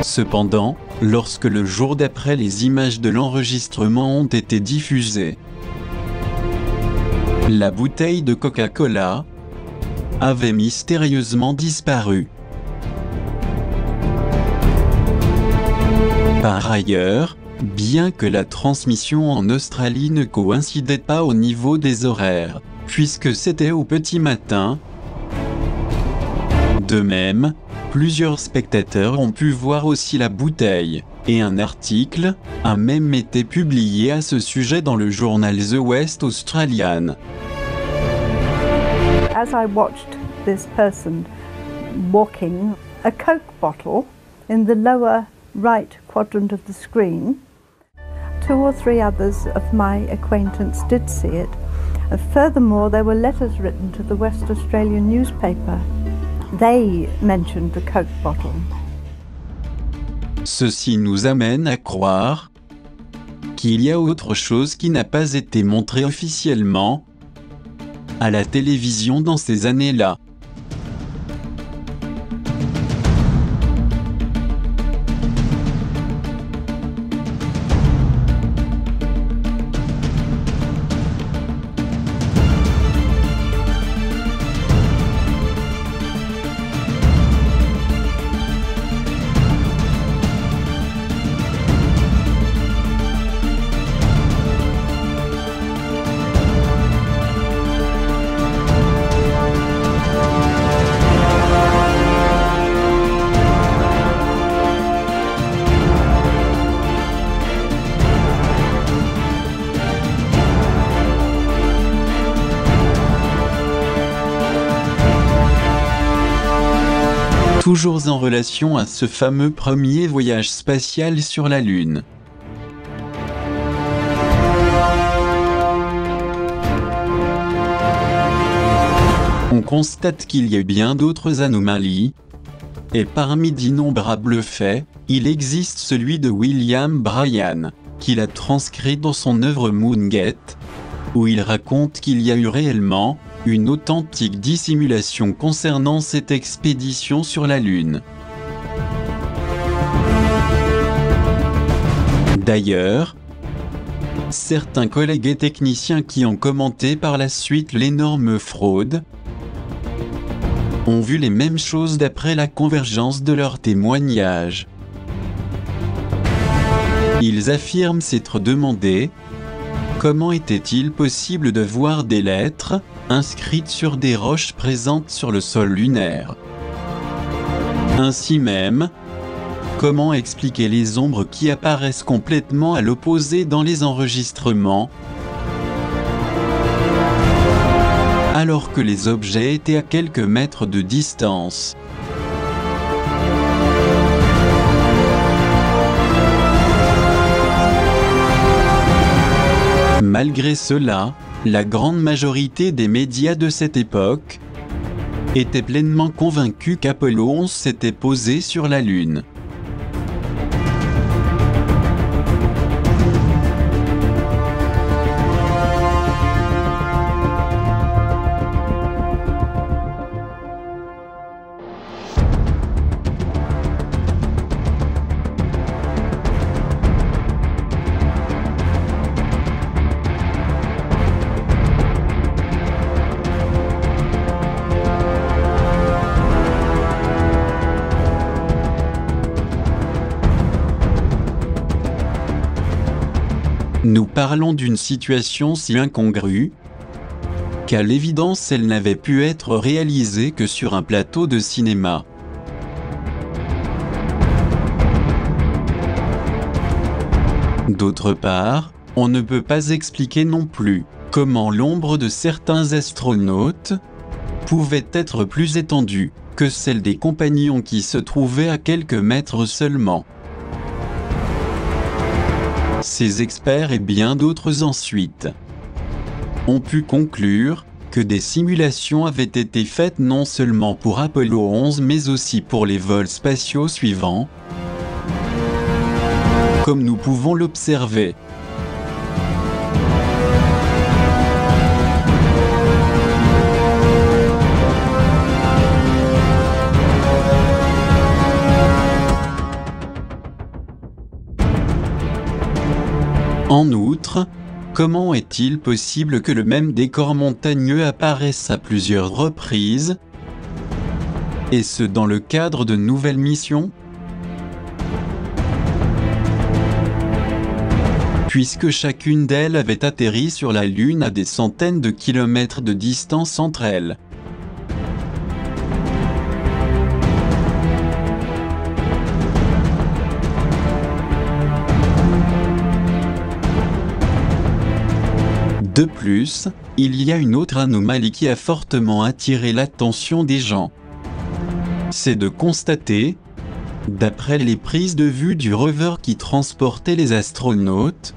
Cependant, lorsque le jour d'après les images de l'enregistrement ont été diffusées, la bouteille de Coca-Cola avait mystérieusement disparu. Par ailleurs, bien que la transmission en Australie ne coïncidait pas au niveau des horaires, puisque c'était au petit matin, de même, plusieurs spectateurs ont pu voir aussi la bouteille, et un article a même été publié à ce sujet dans le journal The West Australian. As I watched this person walking, a Coke bottle in the lower right quadrant of the screen, 2 or 3 others of my acquaintance did see it. Furthermore, there were letters written to the West Australian newspaper. They mentioned the Coke bottle. Ceci nous amène à croire qu'il y a autre chose qui n'a pas été montrée officiellement à la télévision dans ces années-là. Toujours en relation à ce fameux premier voyage spatial sur la Lune. On constate qu'il y a bien d'autres anomalies, et parmi d'innombrables faits, il existe celui de William Bryan, qu'il a transcrit dans son œuvre Moongate, où il raconte qu'il y a eu réellement une authentique dissimulation concernant cette expédition sur la Lune. D'ailleurs, certains collègues et techniciens qui ont commenté par la suite l'énorme fraude ont vu les mêmes choses d'après la convergence de leurs témoignages. Ils affirment s'être demandé comment était-il possible de voir des lettres inscrites sur des roches présentes sur le sol lunaire. Ainsi même, comment expliquer les ombres qui apparaissent complètement à l'opposé dans les enregistrements, alors que les objets étaient à quelques mètres de distance. Malgré cela, la grande majorité des médias de cette époque étaient pleinement convaincus qu'Apollo 11 s'était posé sur la Lune. Nous parlons d'une situation si incongrue qu'à l'évidence elle n'avait pu être réalisée que sur un plateau de cinéma. D'autre part, on ne peut pas expliquer non plus comment l'ombre de certains astronautes pouvait être plus étendue que celle des compagnons qui se trouvaient à quelques mètres seulement. Ces experts et bien d'autres ensuite ont pu conclure que des simulations avaient été faites non seulement pour Apollo 11 mais aussi pour les vols spatiaux suivants, comme nous pouvons l'observer. En outre, comment est-il possible que le même décor montagneux apparaisse à plusieurs reprises, et ce dans le cadre de nouvelles missions? Puisque chacune d'elles avait atterri sur la Lune à des centaines de kilomètres de distance entre elles. De plus, il y a une autre anomalie qui a fortement attiré l'attention des gens. C'est de constater, d'après les prises de vue du rover qui transportait les astronautes,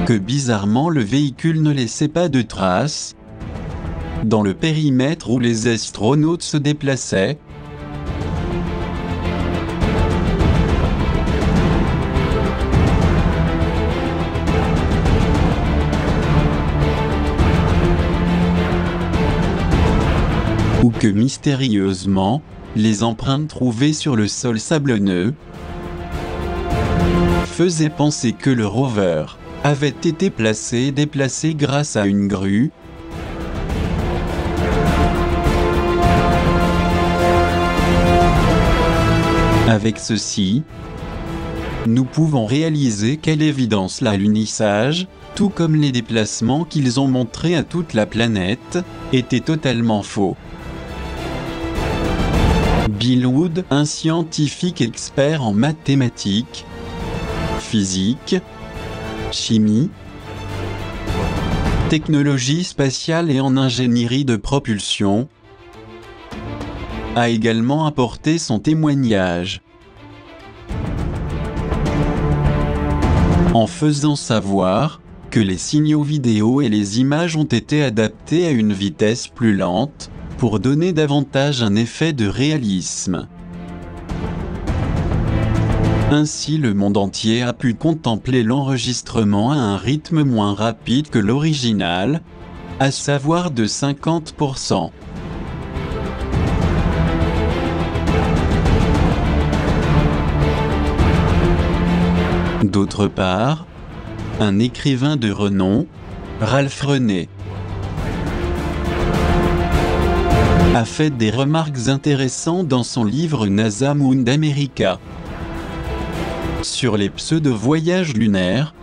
que bizarrement le véhicule ne laissait pas de traces dans le périmètre où les astronautes se déplaçaient. Ou que mystérieusement, les empreintes trouvées sur le sol sablonneux faisaient penser que le rover avait été déplacé grâce à une grue, avec ceci, nous pouvons réaliser qu'à l'évidence l'alunissage, tout comme les déplacements qu'ils ont montrés à toute la planète, était totalement faux. Bill Wood, un scientifique expert en mathématiques, physique, chimie, technologie spatiale et en ingénierie de propulsion, a également apporté son témoignage, en faisant savoir que les signaux vidéo et les images ont été adaptés à une vitesse plus lente, pour donner davantage un effet de réalisme. Ainsi le monde entier a pu contempler l'enregistrement à un rythme moins rapide que l'original, à savoir de 50%. D'autre part, un écrivain de renom, Ralph René, a fait des remarques intéressantes dans son livre NASA Moon America sur les pseudo-voyages lunaires,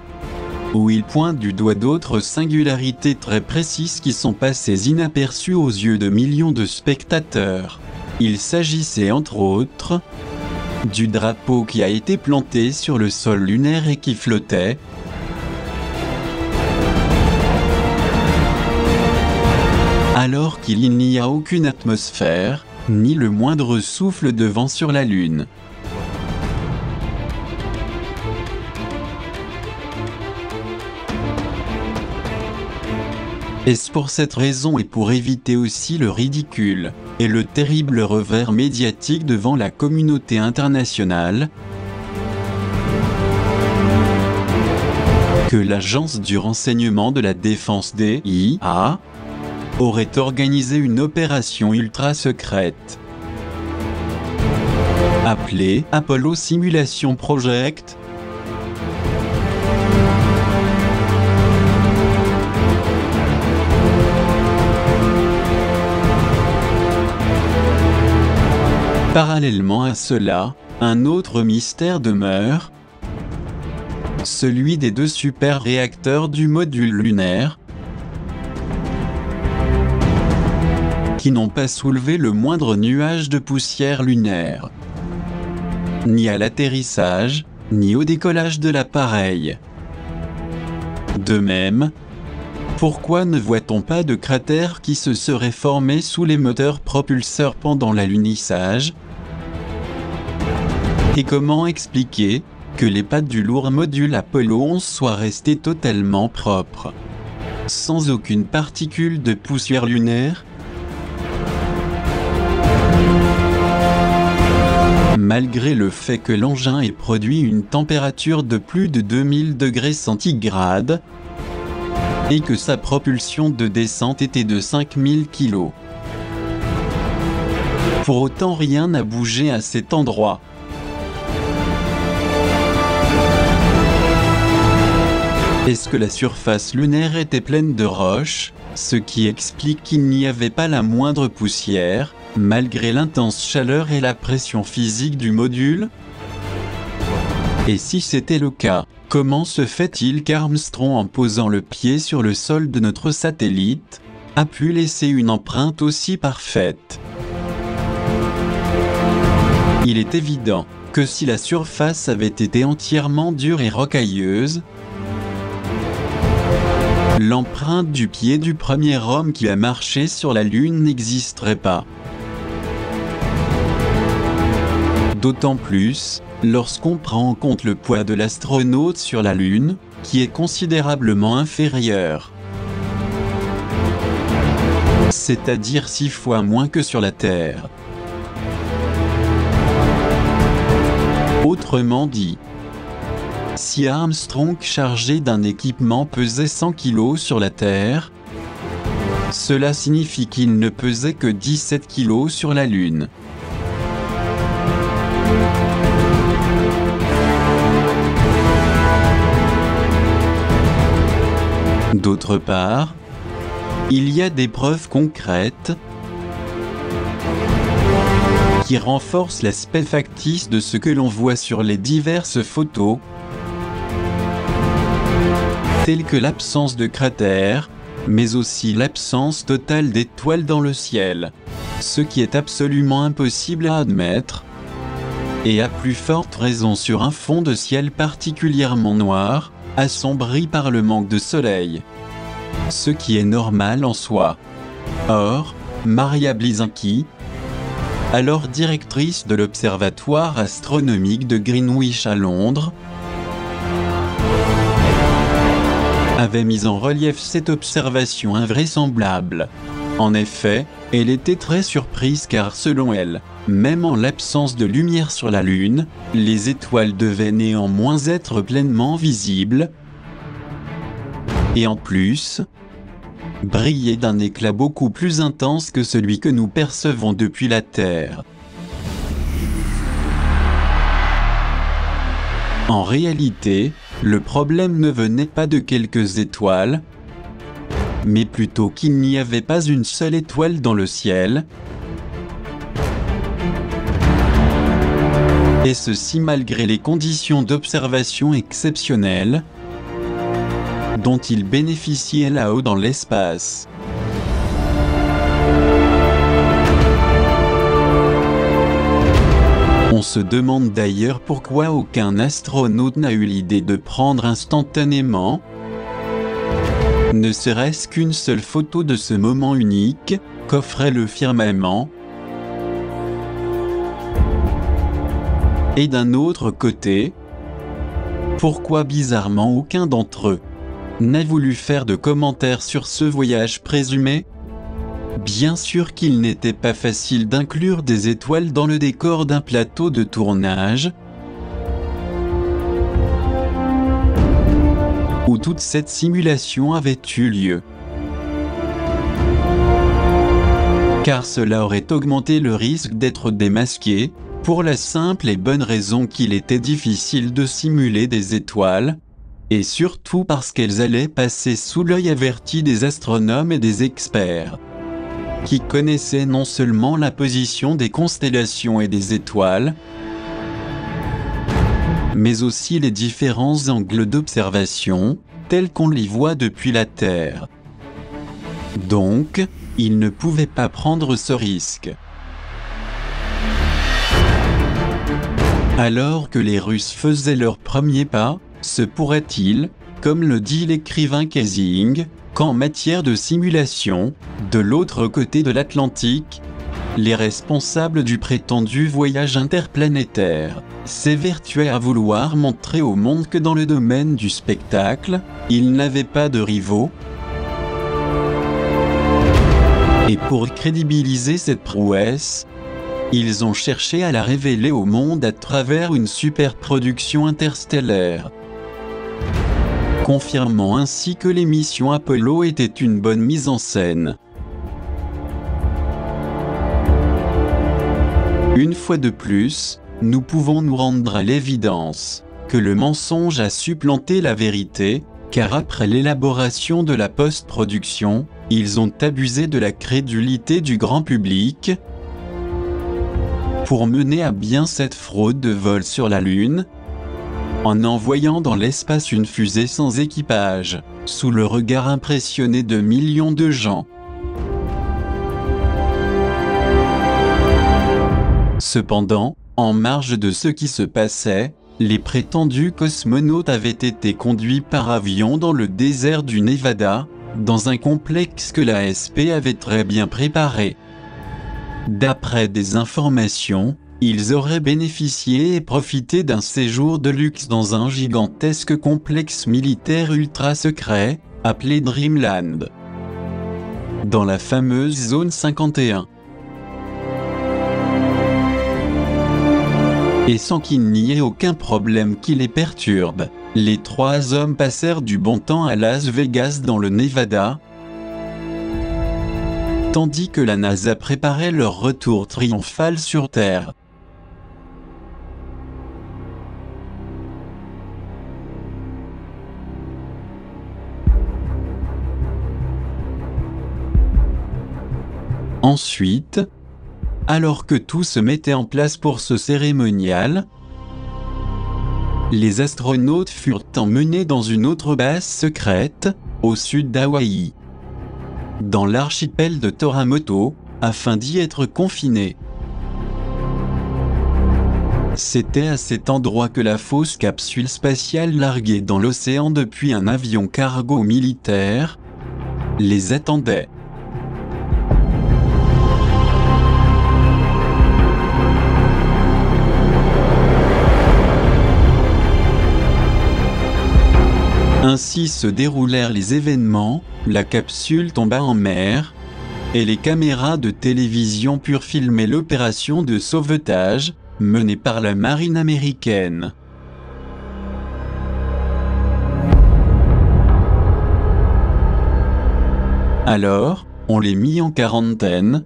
où il pointe du doigt d'autres singularités très précises qui sont passées inaperçues aux yeux de millions de spectateurs. Il s'agissait entre autres du drapeau qui a été planté sur le sol lunaire et qui flottait, alors qu'il n'y a aucune atmosphère, ni le moindre souffle de vent sur la Lune. Est-ce pour cette raison et pour éviter aussi le ridicule et le terrible revers médiatique devant la communauté internationale que l'agence du renseignement de la défense DIA aurait organisé une opération ultra secrète appelée Apollo Simulation Project ? Parallèlement à cela, un autre mystère demeure, celui des 2 super réacteurs du module lunaire, qui n'ont pas soulevé le moindre nuage de poussière lunaire, ni à l'atterrissage, ni au décollage de l'appareil. De même, pourquoi ne voit-on pas de cratères qui se seraient formés sous les moteurs propulseurs pendant l'alunissage ? Et comment expliquer que les pattes du lourd module Apollo 11 soient restées totalement propres, sans aucune particule de poussière lunaire ? Malgré le fait que l'engin ait produit une température de plus de 2000 degrés centigrades et que sa propulsion de descente était de 5000 kg. Pour autant, rien n'a bougé à cet endroit. Est-ce que la surface lunaire était pleine de roches, ce qui explique qu'il n'y avait pas la moindre poussière, malgré l'intense chaleur et la pression physique du module ? Et si c'était le cas, comment se fait-il qu'Armstrong, en posant le pied sur le sol de notre satellite, a pu laisser une empreinte aussi parfaite ? Il est évident que si la surface avait été entièrement dure et rocailleuse, l'empreinte du pied du premier homme qui a marché sur la Lune n'existerait pas. D'autant plus, lorsqu'on prend en compte le poids de l'astronaute sur la Lune, qui est considérablement inférieur. C'est-à-dire 6 fois moins que sur la Terre. Autrement dit, si Armstrong chargé d'un équipement pesait 100 kg sur la Terre, cela signifie qu'il ne pesait que 17 kg sur la Lune. D'autre part, il y a des preuves concrètes qui renforcent l'aspect factice de ce que l'on voit sur les diverses photos, telles que l'absence de cratères, mais aussi l'absence totale d'étoiles dans le ciel, ce qui est absolument impossible à admettre, et à plus forte raison sur un fond de ciel particulièrement noir, assombri par le manque de soleil. Ce qui est normal en soi. Or, Maria Blizinski, alors directrice de l'Observatoire astronomique de Greenwich à Londres, avait mis en relief cette observation invraisemblable. En effet, elle était très surprise car selon elle, même en l'absence de lumière sur la Lune, les étoiles devaient néanmoins être pleinement visibles. Et en plus, briller d'un éclat beaucoup plus intense que celui que nous percevons depuis la Terre. En réalité, le problème ne venait pas de quelques étoiles, mais plutôt qu'il n'y avait pas une seule étoile dans le ciel, et ceci malgré les conditions d'observation exceptionnelles dont il bénéficiait là-haut dans l'espace. On se demande d'ailleurs pourquoi aucun astronaute n'a eu l'idée de prendre instantanément, ne serait-ce qu'une seule photo de ce moment unique qu'offrait le firmament. Et d'un autre côté, pourquoi bizarrement aucun d'entre eux n'a voulu faire de commentaires sur ce voyage présumé? Bien sûr qu'il n'était pas facile d'inclure des étoiles dans le décor d'un plateau de tournage, où toute cette simulation avait eu lieu. Car cela aurait augmenté le risque d'être démasqué, pour la simple et bonne raison qu'il était difficile de simuler des étoiles, et surtout parce qu'elles allaient passer sous l'œil averti des astronomes et des experts, qui connaissaient non seulement la position des constellations et des étoiles, mais aussi les différents angles d'observation, tels qu'on les voit depuis la Terre. Donc, ils ne pouvaient pas prendre ce risque. Alors que les Russes faisaient leurs premiers pas, se pourrait-il, comme le dit l'écrivain Kassing, qu'en matière de simulation, de l'autre côté de l'Atlantique, les responsables du prétendu voyage interplanétaire s'évertuaient à vouloir montrer au monde que dans le domaine du spectacle, ils n'avaient pas de rivaux. Et pour crédibiliser cette prouesse, ils ont cherché à la révéler au monde à travers une superproduction interstellaire, confirmant ainsi que les missions Apollo étaient une bonne mise en scène. Une fois de plus, nous pouvons nous rendre à l'évidence que le mensonge a supplanté la vérité, car après l'élaboration de la post-production, ils ont abusé de la crédulité du grand public pour mener à bien cette fraude de vol sur la Lune, en envoyant dans l'espace une fusée sans équipage, sous le regard impressionné de millions de gens. Cependant, en marge de ce qui se passait, les prétendus cosmonautes avaient été conduits par avion dans le désert du Nevada, dans un complexe que l'ASP avait très bien préparé. D'après des informations, ils auraient bénéficié et profité d'un séjour de luxe dans un gigantesque complexe militaire ultra secret, appelé Dreamland, dans la fameuse zone 51. Et sans qu'il n'y ait aucun problème qui les perturbe, les trois hommes passèrent du bon temps à Las Vegas dans le Nevada, tandis que la NASA préparait leur retour triomphal sur Terre. Ensuite, alors que tout se mettait en place pour ce cérémonial, les astronautes furent emmenés dans une autre base secrète, au sud d'Hawaï, dans l'archipel de Toramoto, afin d'y être confinés. C'était à cet endroit que la fausse capsule spatiale larguée dans l'océan depuis un avion cargo militaire les attendait. Ainsi se déroulèrent les événements, la capsule tomba en mer, et les caméras de télévision purent filmer l'opération de sauvetage, menée par la marine américaine. Alors, on les mit en quarantaine,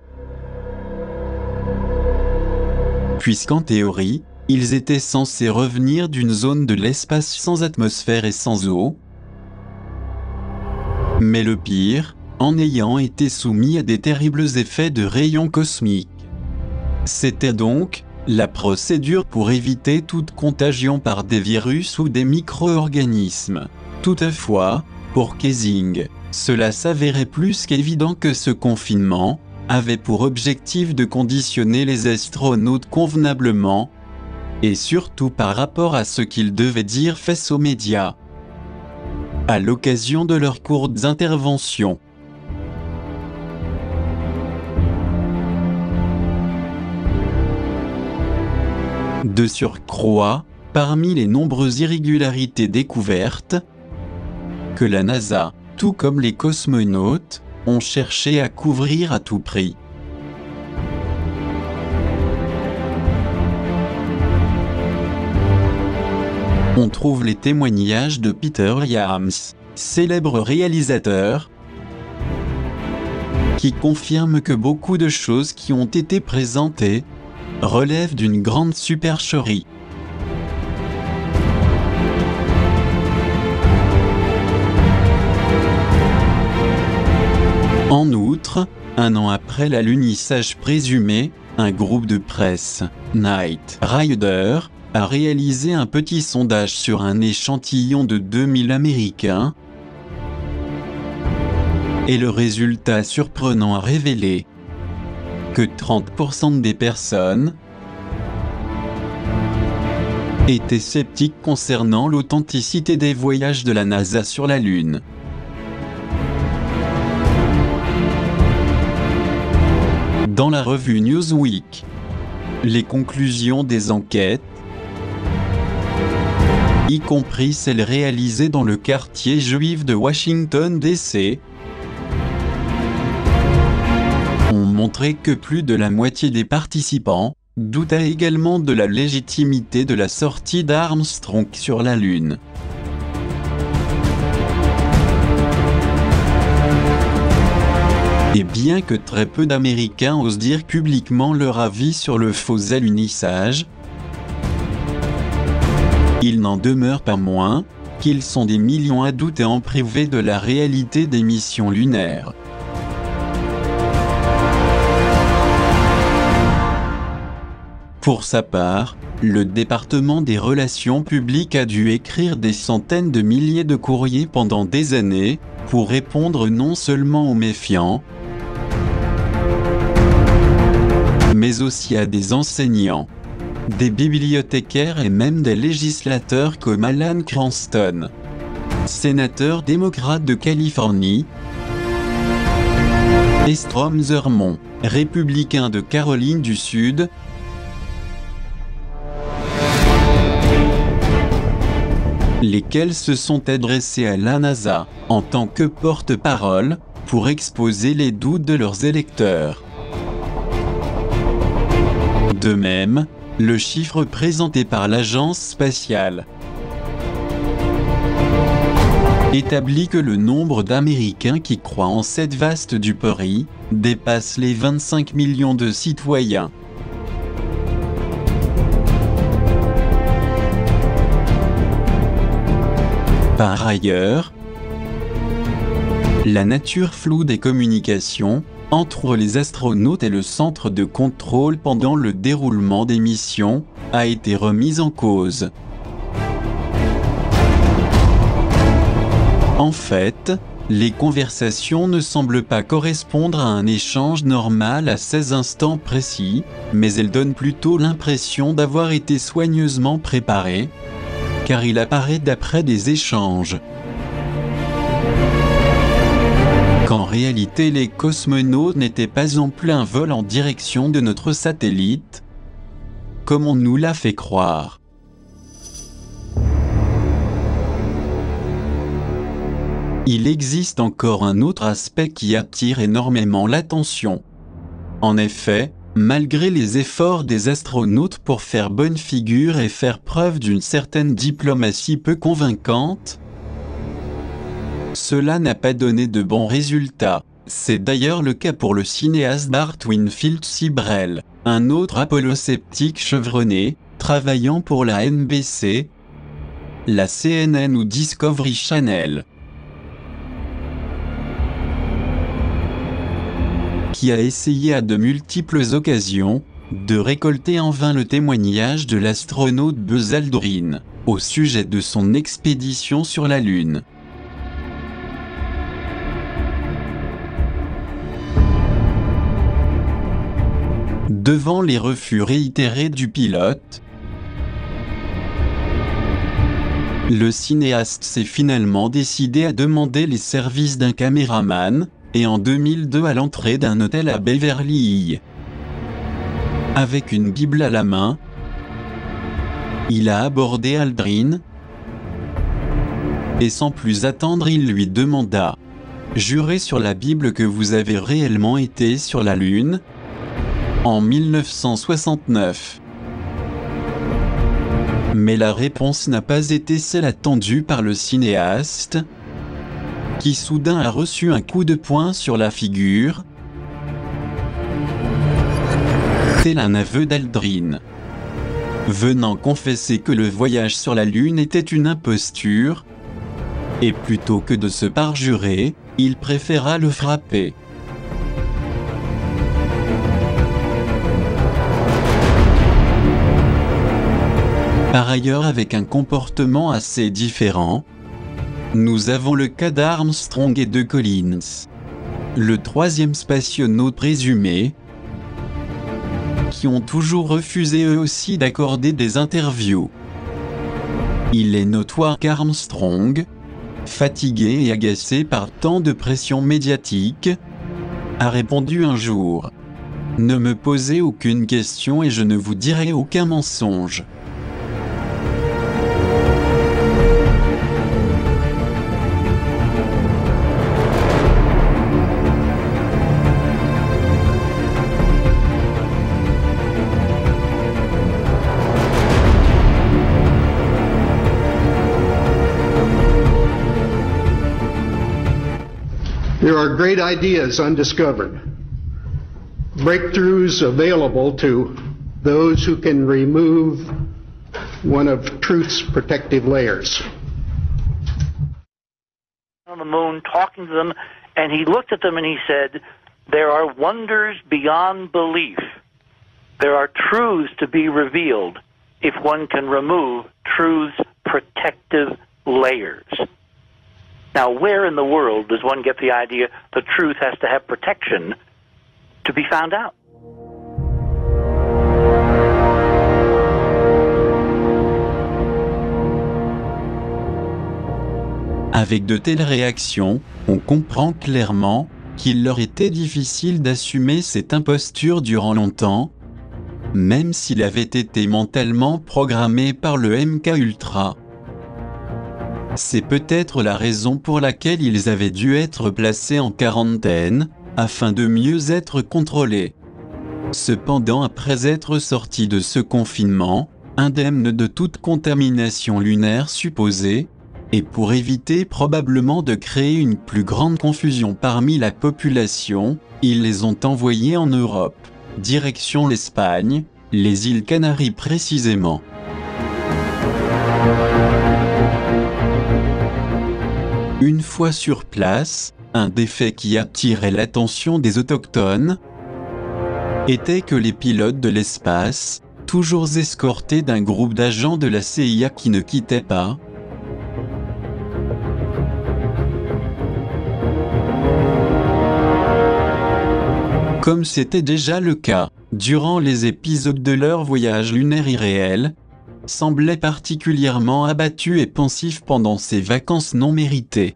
puisqu'en théorie, ils étaient censés revenir d'une zone de l'espace sans atmosphère et sans eau. Mais le pire, en ayant été soumis à des terribles effets de rayons cosmiques. C'était donc la procédure pour éviter toute contagion par des virus ou des micro-organismes. Toutefois, pour Kaysing, cela s'avérait plus qu'évident que ce confinement avait pour objectif de conditionner les astronautes convenablement, et surtout par rapport à ce qu'ils devaient dire face aux médias, à l'occasion de leurs courtes interventions. De surcroît, parmi les nombreuses irrégularités découvertes, que la NASA, tout comme les cosmonautes, ont cherché à couvrir à tout prix. On trouve les témoignages de Peter Hyams, célèbre réalisateur, qui confirme que beaucoup de choses qui ont été présentées relèvent d'une grande supercherie. En outre, un an après l'alunissage présumé, un groupe de presse, Knight Ridder, a réalisé un petit sondage sur un échantillon de 2000 Américains, et le résultat surprenant a révélé que 30% des personnes étaient sceptiques concernant l'authenticité des voyages de la NASA sur la Lune. Dans la revue Newsweek, les conclusions des enquêtes, y compris celles réalisées dans le quartier juif de Washington, D.C., ont montré que plus de la moitié des participants doutaient également de la légitimité de la sortie d'Armstrong sur la Lune. Et bien que très peu d'Américains osent dire publiquement leur avis sur le faux alunissage, il n'en demeure pas moins qu'ils sont des millions à douter en privé de la réalité des missions lunaires. Pour sa part, le département des relations publiques a dû écrire des centaines de milliers de courriers pendant des années pour répondre non seulement aux méfiants, mais aussi à des enseignants, des bibliothécaires et même des législateurs comme Alan Cranston, sénateur démocrate de Californie, et Strom Thurmond, républicain de Caroline du Sud, lesquels se sont adressés à la NASA en tant que porte-parole pour exposer les doutes de leurs électeurs. De même, le chiffre présenté par l'agence spatiale établit que le nombre d'Américains qui croient en cette vaste duperie dépasse les 25 millions de citoyens. Par ailleurs, la nature floue des communications entre les astronautes et le centre de contrôle pendant le déroulement des missions a été remise en cause. En fait, les conversations ne semblent pas correspondre à un échange normal à ces instants précis, mais elles donnent plutôt l'impression d'avoir été soigneusement préparées, car il apparaît d'après des échanges qu'en réalité les cosmonautes n'étaient pas en plein vol en direction de notre satellite, comme on nous l'a fait croire. Il existe encore un autre aspect qui attire énormément l'attention. En effet, malgré les efforts des astronautes pour faire bonne figure et faire preuve d'une certaine diplomatie peu convaincante, cela n'a pas donné de bons résultats. C'est d'ailleurs le cas pour le cinéaste Bart Winfield Sibrel, un autre apolosceptique chevronné, travaillant pour la NBC, la CNN ou Discovery Channel, qui a essayé à de multiples occasions de récolter en vain le témoignage de l'astronaute Buzz Aldrin au sujet de son expédition sur la Lune. Devant les refus réitérés du pilote, le cinéaste s'est finalement décidé à demander les services d'un caméraman, et en 2002 à l'entrée d'un hôtel à Beverly Hills. Avec une Bible à la main, il a abordé Aldrin, et sans plus attendre il lui demanda « Jurez sur la Bible que vous avez réellement été sur la Lune ?» en 1969. Mais la réponse n'a pas été celle attendue par le cinéaste, qui soudain a reçu un coup de poing sur la figure, tel un aveu d'Aldrin, venant confesser que le voyage sur la Lune était une imposture, et plutôt que de se parjurer, il préféra le frapper. Par ailleurs, avec un comportement assez différent, nous avons le cas d'Armstrong et de Collins, le troisième spationaute présumé, qui ont toujours refusé eux aussi d'accorder des interviews. Il est notoire qu'Armstrong, fatigué et agacé par tant de pression médiatique, a répondu un jour « Ne me posez aucune question et je ne vous dirai aucun mensonge ». There are great ideas undiscovered, breakthroughs available to those who can remove one of truth's protective layers. On the moon, talking to them, and he looked at them and he said, "There are wonders beyond belief. There are truths to be revealed if one can remove truth's protective layers." Now, where in the world does one get the idea the truth has to have protection to be found out? Avec de telles réactions, on comprend clairement qu'il leur était difficile d'assumer cette imposture durant longtemps, même s'il avait été mentalement programmé par le MK-Ultra. C'est peut-être la raison pour laquelle ils avaient dû être placés en quarantaine, afin de mieux être contrôlés. Cependant, après être sortis de ce confinement, indemnes de toute contamination lunaire supposée, et pour éviter probablement de créer une plus grande confusion parmi la population, ils les ont envoyés en Europe, direction l'Espagne, les îles Canaries précisément. Une fois sur place, un des faits qui attirait l'attention des autochtones était que les pilotes de l'espace, toujours escortés d'un groupe d'agents de la CIA qui ne quittaient pas, comme c'était déjà le cas durant les épisodes de leur voyage lunaire irréel, semblait particulièrement abattu et pensif pendant ces vacances non méritées.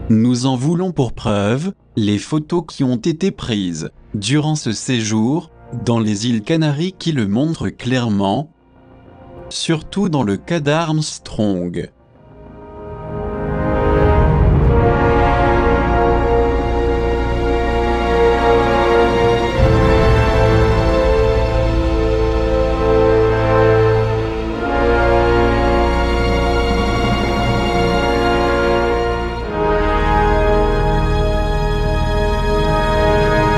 Nous en voulons pour preuve les photos qui ont été prises durant ce séjour dans les îles Canaries qui le montrent clairement, surtout dans le cas d'Armstrong.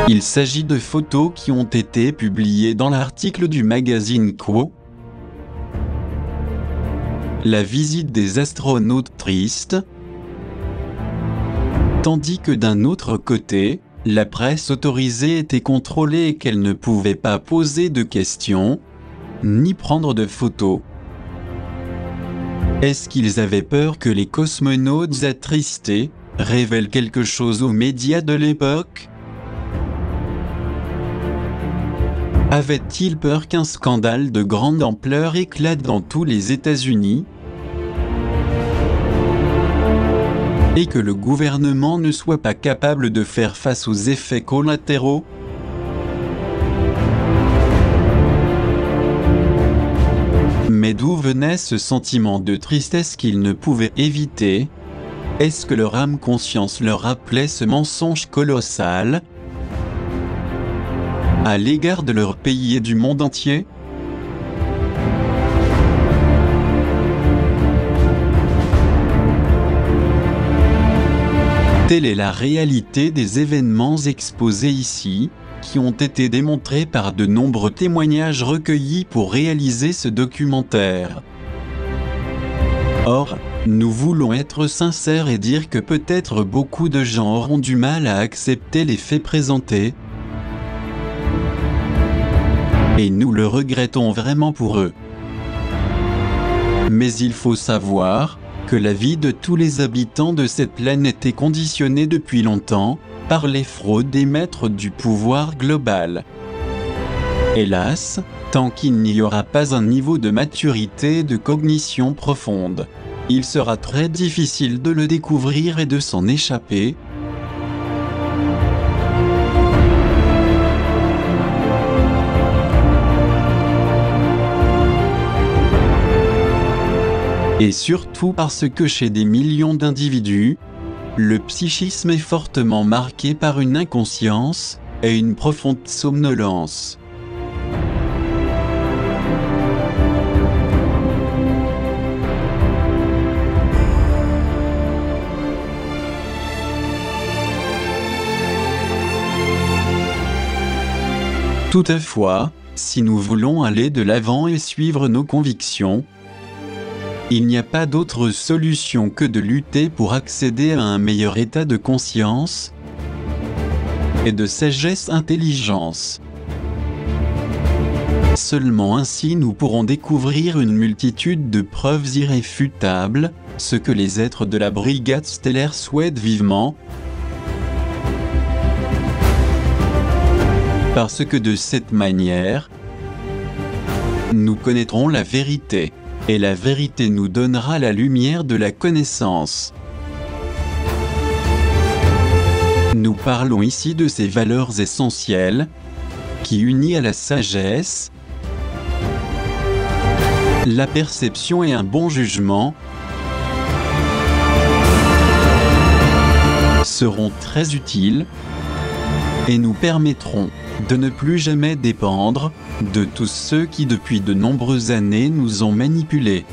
Il s'agit de photos qui ont été publiées dans l'article du magazine Quo. La visite des astronautes triste, tandis que d'un autre côté, la presse autorisée était contrôlée et qu'elle ne pouvait pas poser de questions, ni prendre de photos. Est-ce qu'ils avaient peur que les cosmonautes attristés révèlent quelque chose aux médias de l'époque ? Avait-il peur qu'un scandale de grande ampleur éclate dans tous les États-Unis et que le gouvernement ne soit pas capable de faire face aux effets collatéraux ? Mais d'où venait ce sentiment de tristesse qu'ils ne pouvaient éviter ? Est-ce que leur âme conscience leur rappelait ce mensonge colossal à l'égard de leur pays et du monde entier ? Telle est la réalité des événements exposés ici, qui ont été démontrés par de nombreux témoignages recueillis pour réaliser ce documentaire. Or, nous voulons être sincères et dire que peut-être beaucoup de gens auront du mal à accepter les faits présentés, et nous le regrettons vraiment pour eux. Mais il faut savoir que la vie de tous les habitants de cette planète est conditionnée depuis longtemps par les fraudes des maîtres du pouvoir global. Hélas, tant qu'il n'y aura pas un niveau de maturité et de cognition profonde, il sera très difficile de le découvrir et de s'en échapper. Et surtout parce que chez des millions d'individus, le psychisme est fortement marqué par une inconscience et une profonde somnolence. Toutefois, si nous voulons aller de l'avant et suivre nos convictions, il n'y a pas d'autre solution que de lutter pour accéder à un meilleur état de conscience et de sagesse-intelligence. Seulement ainsi nous pourrons découvrir une multitude de preuves irréfutables, ce que les êtres de la brigade stellaire souhaitent vivement, parce que de cette manière, nous connaîtrons la vérité. Et la vérité nous donnera la lumière de la connaissance. Nous parlons ici de ces valeurs essentielles, qui unies à la sagesse, la perception et un bon jugement, seront très utiles et nous permettront de ne plus jamais dépendre de tous ceux qui depuis de nombreuses années nous ont manipulés.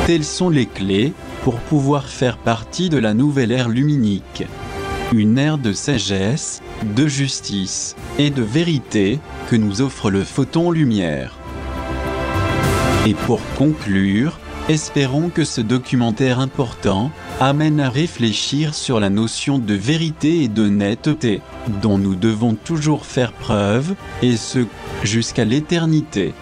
Telles sont les clés pour pouvoir faire partie de la nouvelle ère luminique. Une ère de sagesse, de justice et de vérité que nous offre le photon lumière. Et pour conclure, espérons que ce documentaire important amène à réfléchir sur la notion de vérité et d'honnêteté, dont nous devons toujours faire preuve, et ce, jusqu'à l'éternité.